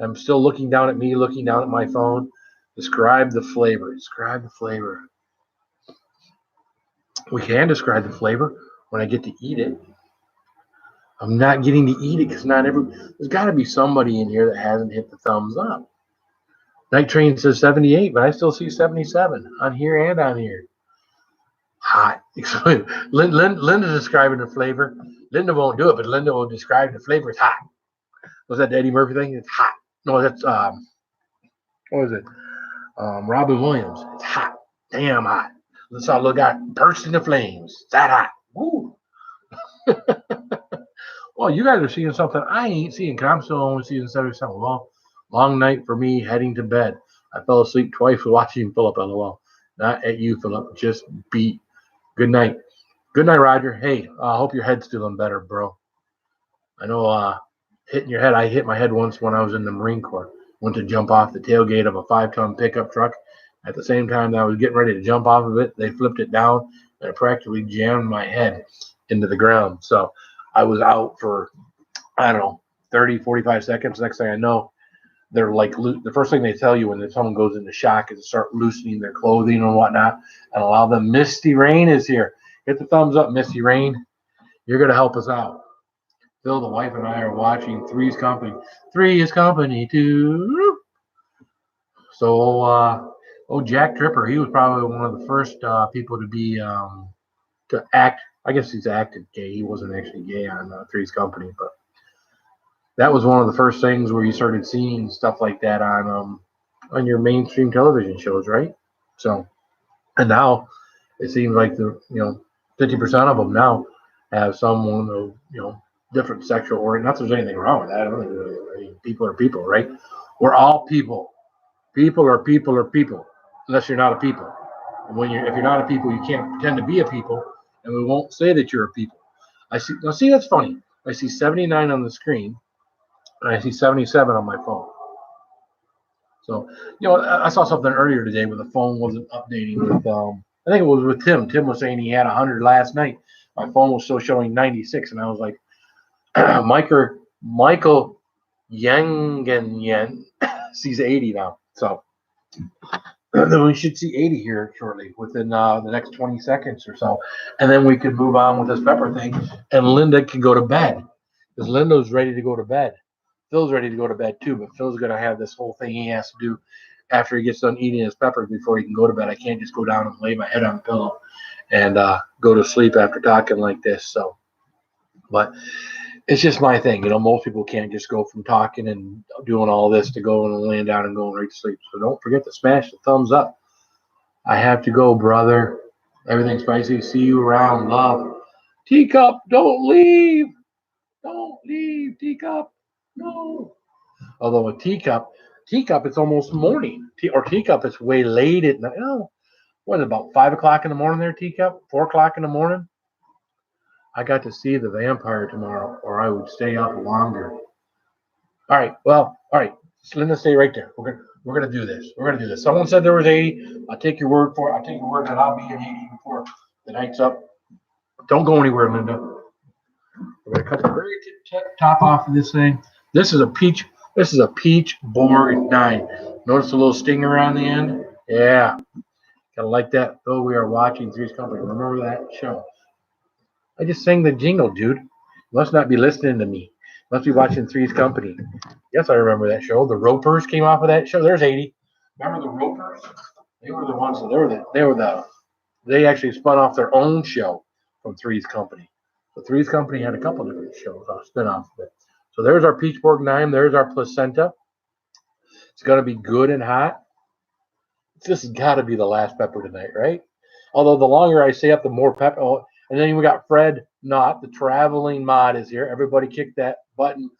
Speaker 1: I'm still looking down at me, looking down at my phone. Describe the flavor. Describe the flavor. We can describe the flavor when I get to eat it. I'm not getting to eat it because there's got to be somebody in here that hasn't hit the thumbs up. Night Train says 78, but I still see 77 on here and on here. Hot. Linda's describing the flavor. Linda won't do it, but Linda will describe the flavor. It's hot. Was that the Eddie Murphy thing? It's hot. No, that's what was it? Robin Williams. It's hot. Damn hot. Let's all look out. Burst into flames. It's that hot. Woo. Well, you guys are seeing something I ain't seeing, because I'm still only seeing 77. Well, long night for me heading to bed. I fell asleep twice watching Philip, LOL. Not at you, Philip. Just beat. Good night. Good night, Roger. Hey, I hope your head's feeling better, bro. I know hitting your head, I hit my head once when I was in the Marine Corps. Went to jump off the tailgate of a 5-ton pickup truck. At the same time that I was getting ready to jump off of it, they flipped it down and it practically jammed my head into the ground. So I was out for, I don't know, 30, 45 seconds. Next thing I know, they're like, the first thing they tell you when someone goes into shock is to start loosening their clothing and whatnot and allow them. Misty Rain is here. Hit the thumbs up, Misty Rain. You're going to help us out. Phil, the wife, and I are watching Three's Company. Three is Company too. So, Jack Tripper, he was probably one of the first people to be to act. I guess he's acted gay. He wasn't actually gay on Three's Company, but that was one of the first things where you started seeing stuff like that on your mainstream television shows, right? So, and now it seems like 50% of them now have someone of different sexual orientation. Not that there's anything wrong with that. I mean, people are people, right? We're all people. People are people are people, unless you're not a people. And if you're not a people, you can't pretend to be a people, and we won't say that you're a people. See, that's funny. I see 79 on the screen, and I see 77 on my phone. So, I saw something earlier today where the phone wasn't updating with, I think it was with Tim. Tim was saying he had 100 last night. My phone was still showing 96, and I was like, Michael Yangen sees 80 now. So then we should see 80 here shortly within the next 20 seconds or so. And then we could move on with this pepper thing, and Linda can go to bed because Linda's ready to go to bed. Phil's ready to go to bed too, but Phil's going to have this whole thing he has to do after he gets done eating his peppers before he can go to bed. I can't just go down and lay my head on the pillow and go to sleep after talking like this. So, but it's just my thing. Most people can't just go from talking and doing all this to going and laying down and going right to sleep. So don't forget to smash the thumbs up. I have to go, brother. Everything spicy. See you around. Love. Teacup, don't leave. Don't leave, Teacup. No. Although a teacup, it's almost morning. Teacup, it's way late at night. Oh, what, about 5 o'clock in the morning there, Teacup? 4 o'clock in the morning? I got to see the vampire tomorrow, or I would stay up longer. All right. Well, all right. Linda, stay right there. We're gonna do this. We're gonna do this. Someone said there was 80. I'll take your word for it. I'll take your word that I'll be at 80 before the night's up. Don't go anywhere, Linda. We're gonna cut the very top off of this thing. This is a peach. This is a peach Borg 9. Notice the little stinger on the end? Yeah. Gotta like that. Though we are watching Three's Company. Remember that show? I just sang the jingle, dude. You must not be listening to me. Must be watching Three's Company. Yes, I remember that show. The Ropers came off of that show. There's 80. Remember the Ropers? They were the ones that they actually spun off their own show from Three's Company. So Three's Company had a couple different shows, spin off of it. So there's our Peach Borg 9. There's our placenta. It's gonna be good and hot. This has got to be the last pepper tonight, right? Although the longer I stay up, the more pepper. Oh, and then we got Fred Knott, the traveling mod, is here. Everybody kick that button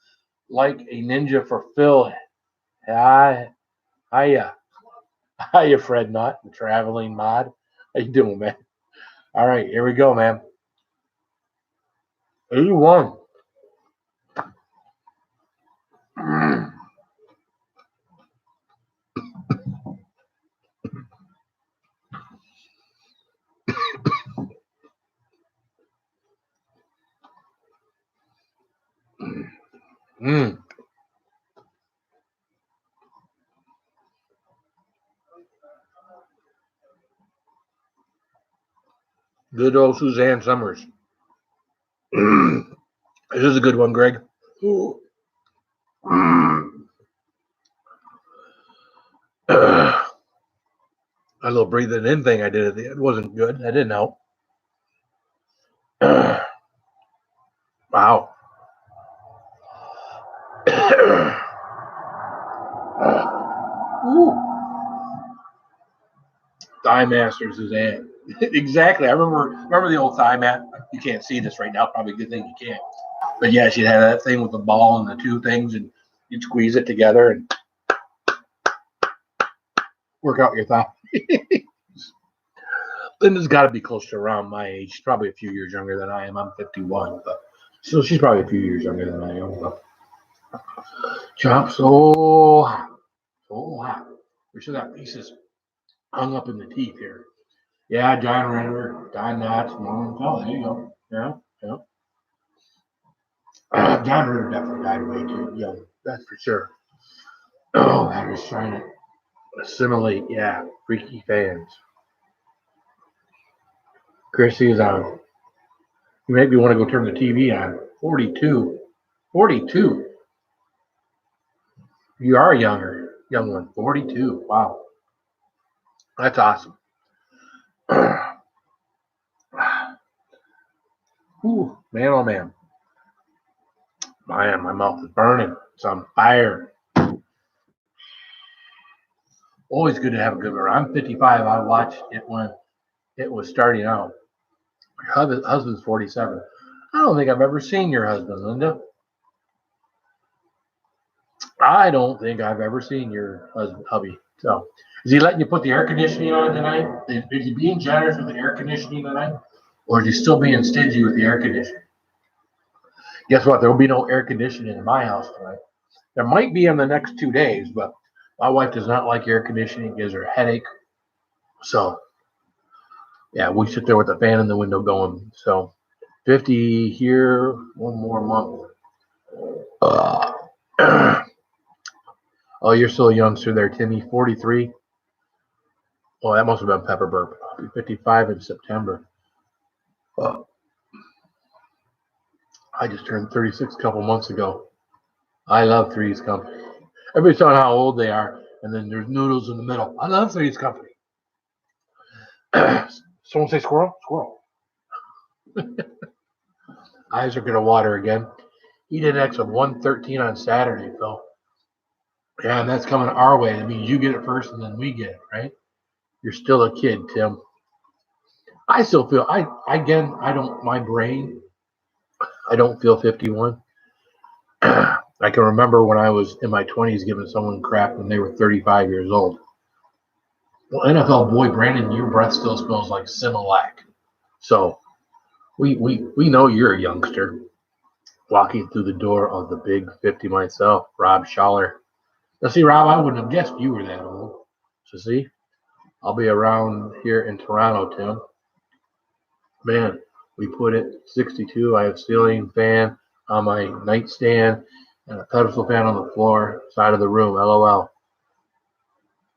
Speaker 1: like a ninja for Phil. Hiya, Fred Knott, the traveling mod. How you doing, man? All right, here we go, man. 81. Mm. Good old Suzanne Summers. This is a good one, Greg. That little breathing in thing I did at the end wasn't good. That didn't help. Wow. Thigh Master Suzanne. Exactly. I remember the old thigh mat. You can't see this right now. Probably a good thing you can't. But yeah, she'd have that thing with the ball and the two things, and you'd squeeze it together and work out your thigh. Linda's got to be close to around my age. She's probably a few years younger than I am. I'm 51, but so she's probably a few years younger than I am. But chop so hot, so hot. We still got pieces hung up in the teeth here. Yeah, John Renner, Don Knotts, Norman. Oh, there you go. Yeah. John Ritter definitely died way too young. That's for sure. Oh, I was trying to assimilate. Yeah, freaky fans. Chrissy is on. You make me want to go turn the TV on. 42. 42. You are a young one. 42. Wow. That's awesome. Ooh, man, oh man. My mouth is burning. It's on fire. Always good to have a good one. I'm 55. I watched it when it was starting out. Your husband's 47. I don't think I've ever seen your husband, Linda. I don't think I've ever seen your hubby. So, is he letting you put the air conditioning on tonight? Is he being generous with the air conditioning tonight? Or is he still being stingy with the air conditioning? Guess what? There will be no air conditioning in my house tonight. There might be in the next 2 days, but My wife does not like air conditioning. It gives her a headache. So, yeah, we sit there with the fan in the window going. So, 50 here, one more month. Oh, you're still a youngster there, Timmy. 43. Well, that must have been Pepper Burp. I'll be 55 in September. I just turned 36 a couple months ago. I love Three's Company. Everybody's talking how old they are, and then there's noodles in the middle. I love Three's Company. Someone say squirrel? Squirrel. Eyes are going to water again. He did an X of 113 on Saturday, Phil. Yeah, and that's coming our way. That means you get it first and then we get it, right? You're still a kid, Tim. I still feel, I don't, my brain, I don't feel 51. I can remember when I was in my 20s giving someone crap when they were 35 years old. Well, NFL boy, Brandon, your breath still smells like Similac. So we know you're a youngster. Walking through the door of the big 50 myself, Rob Schaller. Now, see, Rob, I wouldn't have guessed you were that old. So, see, I'll be around here in Toronto, Tim. Man, we put it 62. I have ceiling fan on my nightstand and a pedestal fan on the floor, side of the room. LOL.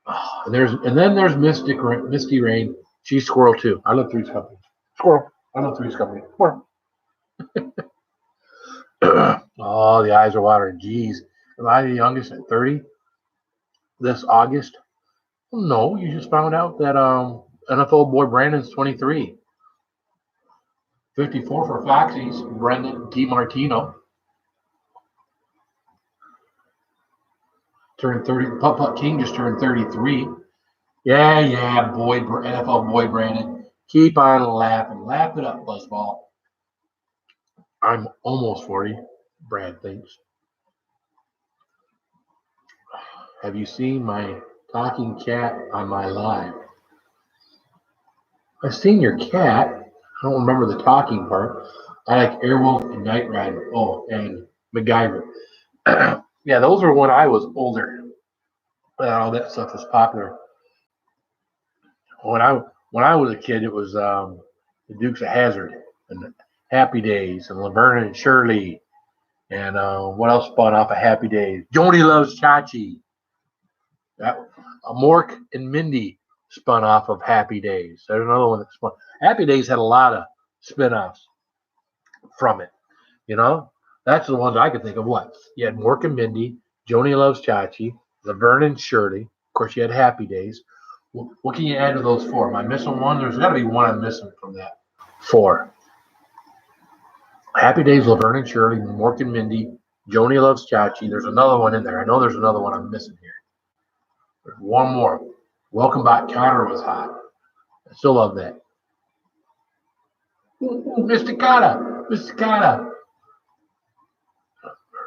Speaker 1: Oh, and then there's Misty Rain. She's squirrel too. I love Three's Company. Squirrel. I love Three's Company. Squirrel. Oh, the eyes are watering. Jeez. Am I the youngest at 30 this August? No, you just found out that NFL boy Brandon's 23. 54 for Foxy's Brendan DiMartino. Turned 30. Putt Putt King just turned 33. Yeah, boy, NFL boy Brandon. Keep on laughing. Laugh it up, Buzzball. I'm almost 40, Brad thinks. Have you seen my talking cat on my live? I've seen your cat. I don't remember the talking part. I like Airwolf and Knight Rider. Oh, and MacGyver. Yeah, those were when I was older. All that stuff was popular. When I was a kid, it was the Dukes of Hazzard and Happy Days and Laverne and Shirley and what else spun off of Happy Days? Joni Loves Chachi. That Mork and Mindy spun off of Happy Days. There's another one that spun. Happy Days had a lot of spin-offs from it. You know, that's the ones I could think of. What you had Mork and Mindy, Joni Loves Chachi, Laverne and Shirley. Of course, you had Happy Days. What can you add to those four? Am I missing one? There's got to be one I'm missing from that. Four. Happy Days, Laverne and Shirley, Mork and Mindy, Joni Loves Chachi. There's another one in there. I know there's another one I'm missing here. There's one more. Welcome Back, Kotter was hot. I still love that. Mr. Kotter.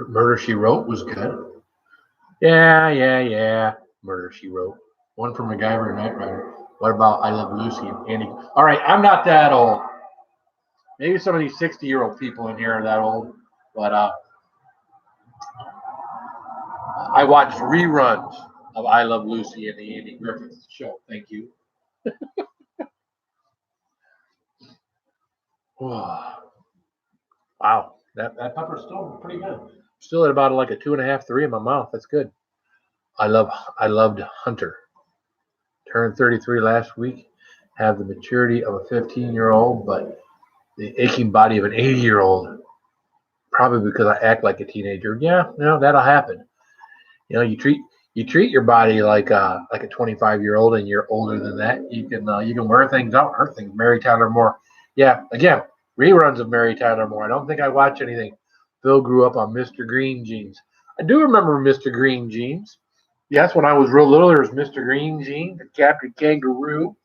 Speaker 1: Murder, She Wrote was good. Yeah. Murder, She Wrote. One from MacGyver and Knight Rider. What about I Love Lucy and Andy? All right, I'm not that old. Maybe some of these 60-year-old people in here are that old, but I watched reruns of I Love Lucy and the Andy Griffith Show. Thank you. Wow, that pepper's still pretty good. Still at about like a 2.5, 3 in my mouth. That's good. I loved Hunter. Turned 33 last week. Have the maturity of a 15-year-old, but the aching body of an 80-year-old. Probably because I act like a teenager. Yeah, that'll happen. You treat your body like a 25-year-old, and you're older than that. You can wear things out, hurt things. Mary Tyler Moore. Yeah, again, reruns of Mary Tyler Moore. I don't think I watch anything. Phil grew up on Mr. Green Jeans. I do remember Mr. Green Jeans. Yes, when I was real little, there was Mr. Green Jeans and Captain Kangaroo.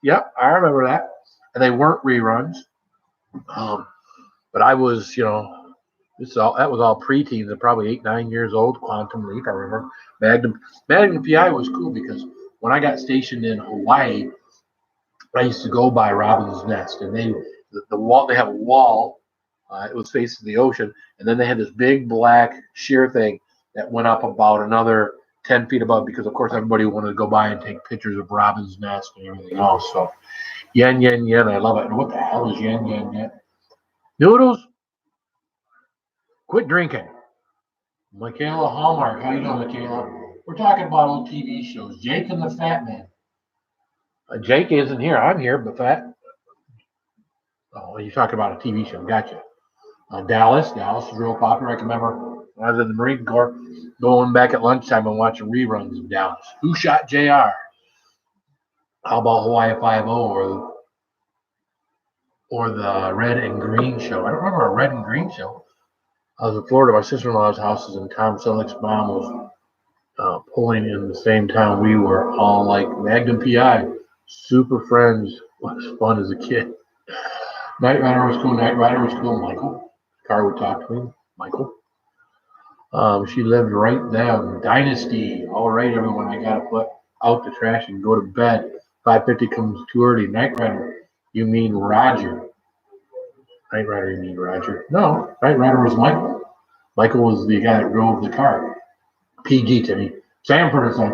Speaker 1: Yep, I remember that. And they weren't reruns. But I was, that was all preteens and probably 8, 9 years old. Quantum Leap, I remember. Magnum PI was cool because when I got stationed in Hawaii, I used to go by Robin's Nest, and they have a wall. It was facing the ocean, and then they had this big black sheer thing that went up about another 10 feet above because, of course, everybody wanted to go by and take pictures of Robin's nest and everything else. So, yen, yen, yen. I love it. And what the hell is yen, yen, yen? Noodles, quit drinking. Michaela Hallmark. How you doing, Michaela? We're talking about old TV shows. Jake and the Fat Man. Jake isn't here. I'm here, but Fat. Oh, you're talking about a TV show. Gotcha. Dallas. Dallas is real popular. I can remember when I was in the Marine Corps going back at lunchtime and watching reruns of Dallas. Who Shot JR? How about Hawaii Five-O or the Red and Green Show? I don't remember a Red and Green Show. I was in Florida. My sister-in-law's house is in Tom Selleck's mom was pulling in the same town we were, all like Magnum PI. Super friends. Was fun as a kid. Knight Rider was cool. Knight Rider was cool. Michael. Car would talk to me. Michael. She lived right there. Dynasty. All right, everyone. I got to put out the trash and go to bed. 5:50 comes too early. Knight Rider. You mean Roger. Knight Rider, you mean Roger? No. Knight Rider was Michael. Michael was the guy that drove the car. PG, Timmy. Sanford is like.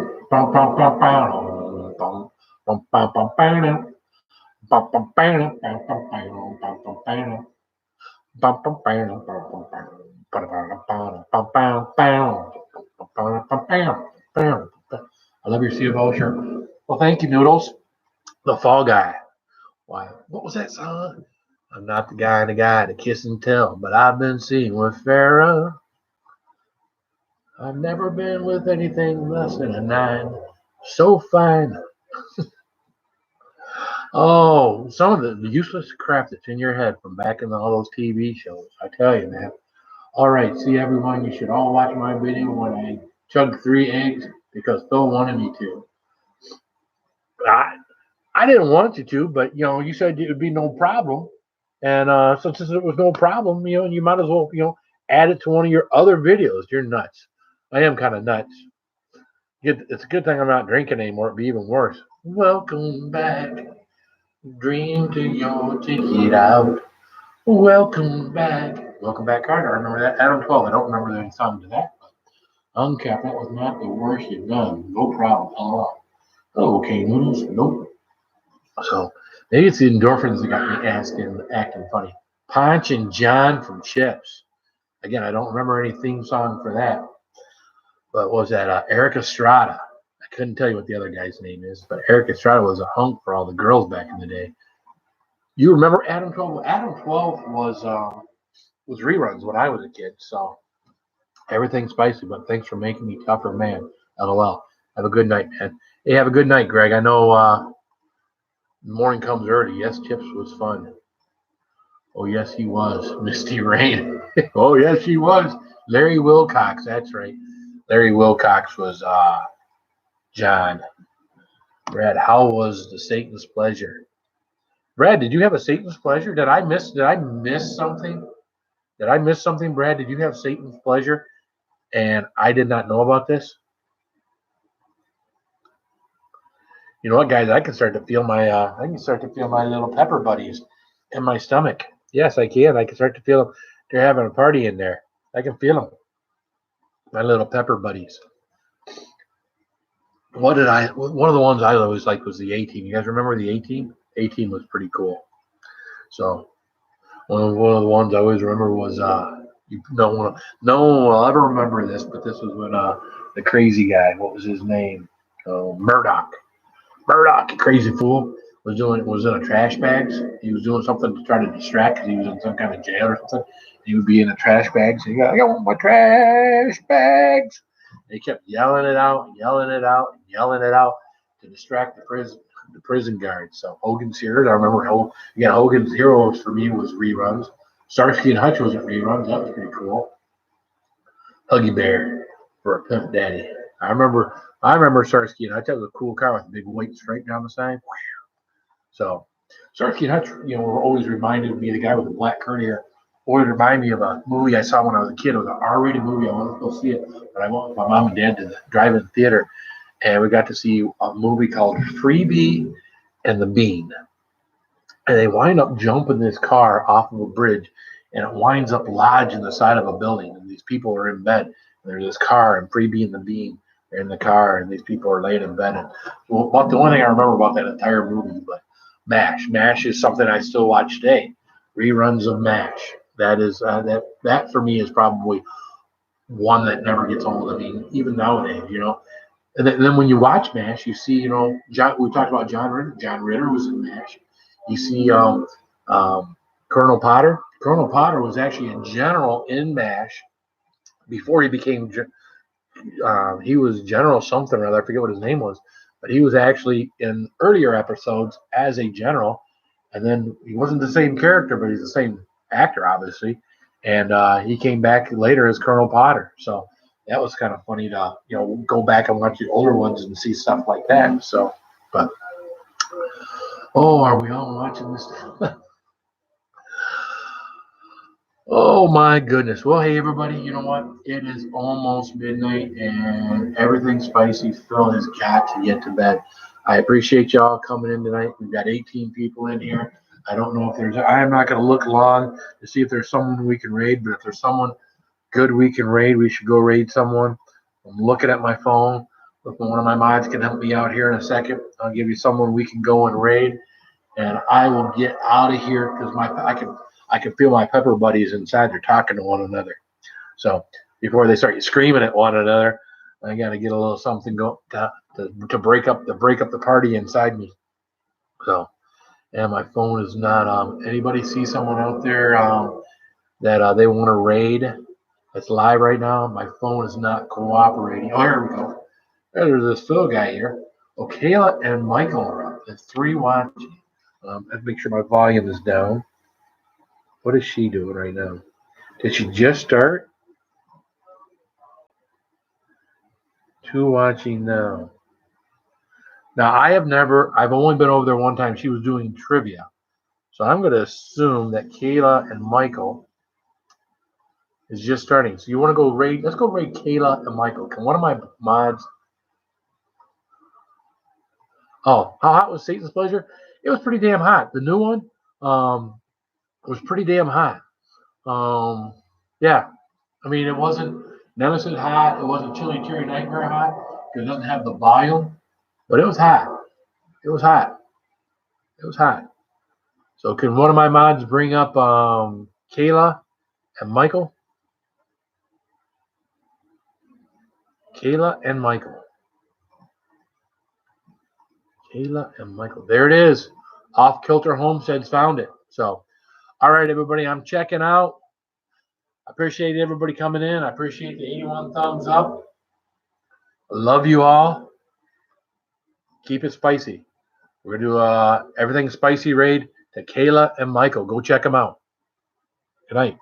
Speaker 1: I love your C of O shirt. Well, thank you, Noodles. The Fall Guy. Why? What was that song? I'm not the guy to kiss and tell, but I've been seen with Farrah. I've never been with anything less than a 9. So fine. Oh, some of the useless crap that's in your head from back in all those TV shows. I tell you, man. All right, see everyone, you should all watch my video when I chugged 3 eggs because Phil wanted me to. I didn't want you to, but you said it would be no problem. And since it was no problem, you might as well, add it to one of your other videos. You're nuts. I am kind of nuts. It's a good thing I'm not drinking anymore. It'd be even worse. Welcome back. Dream to your ticket out. Welcome back. Welcome back, Carter. I remember that. Adam 12. I don't remember any song to that. But Uncapped, that was not the worst you've done. No problem. Hello. Oh, okay, Noodles. Nope. So maybe it's the endorphins that got me acting funny. Ponch and John from Chips. Again, I don't remember any theme song for that. But what was that? Eric Estrada. I couldn't tell you what the other guy's name is, but Eric Estrada was a hunk for all the girls back in the day. You remember Adam 12? Adam 12 was reruns when I was a kid, so everything's spicy, but thanks for making me tougher, man. LOL. Have a good night, man. Hey, have a good night, Greg. I know morning comes early. Yes, Chips was fun. Oh, yes, he was. Misty Rain. Oh, yes, he was. Larry Wilcox. That's right. Larry Wilcox was John. Brad, how was the Satan's Pleasure? Brad, did you have a Satan's Pleasure? Did I miss something? Did I miss something, Brad? Did you have Satan's Pleasure and I did not know about this? You know what, guys? I can start to feel my little pepper buddies in my stomach. Yes, I can. I can start to feel them. They're having a party in there. I can feel them. My little pepper buddies. One of the ones I always liked was the A-Team. You guys remember the A-Team? A-Team was pretty cool. So one of the ones I always remember was no one will ever remember this, but this was when the crazy guy, what was his name? Murdoch, you crazy fool, was in a trash bags. He was doing something to try to distract because he was in some kind of jail or something. He would be in a trash bag saying, I want my trash bags. And he kept yelling it out to distract the prison guards. So Hogan's Heroes, I remember Hogan's Heroes for me was reruns. Starsky and Hutch wasn't reruns. That was pretty cool. Huggy Bear for a Pimp Daddy. I remember Starsky and Hutch. That was a cool car with a big white stripe down the side. So Starsky and Hutch, always reminded me of the guy with the black curly hair. Always reminded me of a movie I saw when I was a kid. It was an R-rated movie. I wanted to go see it, but I went with my mom and dad to the drive-in theater, and we got to see a movie called Freebie and the Bean. And they wind up jumping this car off of a bridge, and it winds up lodged in the side of a building. And these people are in bed, and there's this car and Freebie and the Bean. they're in the car, and these people are laying in bed. And well, about the only thing I remember about that entire movie, but MASH is something I still watch today. Reruns of MASH. That is that for me is probably one that never gets old. I mean, even nowadays, And then when you watch MASH, you see, John. We talked about John Ritter. John Ritter was in MASH. You see, Colonel Potter. Colonel Potter was actually a general in MASH before he became. He was General something or other. I forget what his name was, but he was actually in earlier episodes as a general, and then he wasn't the same character, but he's the same actor, obviously. And he came back later as Colonel Potter. So that was kind of funny to go back and watch the older ones and see stuff like that. So, but are we all watching this? Oh my goodness. Well, hey everybody, you know what? It is almost midnight and everything spicy Phil has got to get to bed. I appreciate y'all coming in tonight. We've got 18 people in here. I don't know if I am not going to look long to see if there's someone we can raid, but if there's someone good we can raid, we should go raid someone. I'm looking at my phone. If one of my mods can help me out here in a second, I'll give you someone we can go and raid, and I will get out of here because I can feel my pepper buddies inside. They're talking to one another. So before they start screaming at one another, I got to get a little something to break up the party inside me. So, and my phone is not. Anybody see someone out there that they want to raid? That's live right now. My phone is not cooperating. Oh, here we go. There's this Phil guy here. Oh, Kayla and Michael are up. That's 3 watching. I have to make sure my volume is down. What is she doing right now? Did she just start? 2 watching now. Now, I've only been over there one time. She was doing trivia. So I'm going to assume that Kayla and Michael is just starting. So you want to go raid? Let's go raid Kayla and Michael. Can one of my mods? Oh, how hot was Satan's Pleasure? It was pretty damn hot. The new one was pretty damn hot. Yeah. I mean, it wasn't Nemesis hot. It wasn't Chili Cherry Nightmare hot because it doesn't have the volume. But it was hot. It was hot. It was hot. So can one of my mods bring up Kayla and Michael? Kayla and Michael. Kayla and Michael. There it is. Off Kilter Homesteads found it. So, all right, everybody, I'm checking out. I appreciate everybody coming in. I appreciate the 81 thumbs up. I love you all. Keep it spicy. We're going to do everything spicy raid to Kayla and Michael. Go check them out. Good night.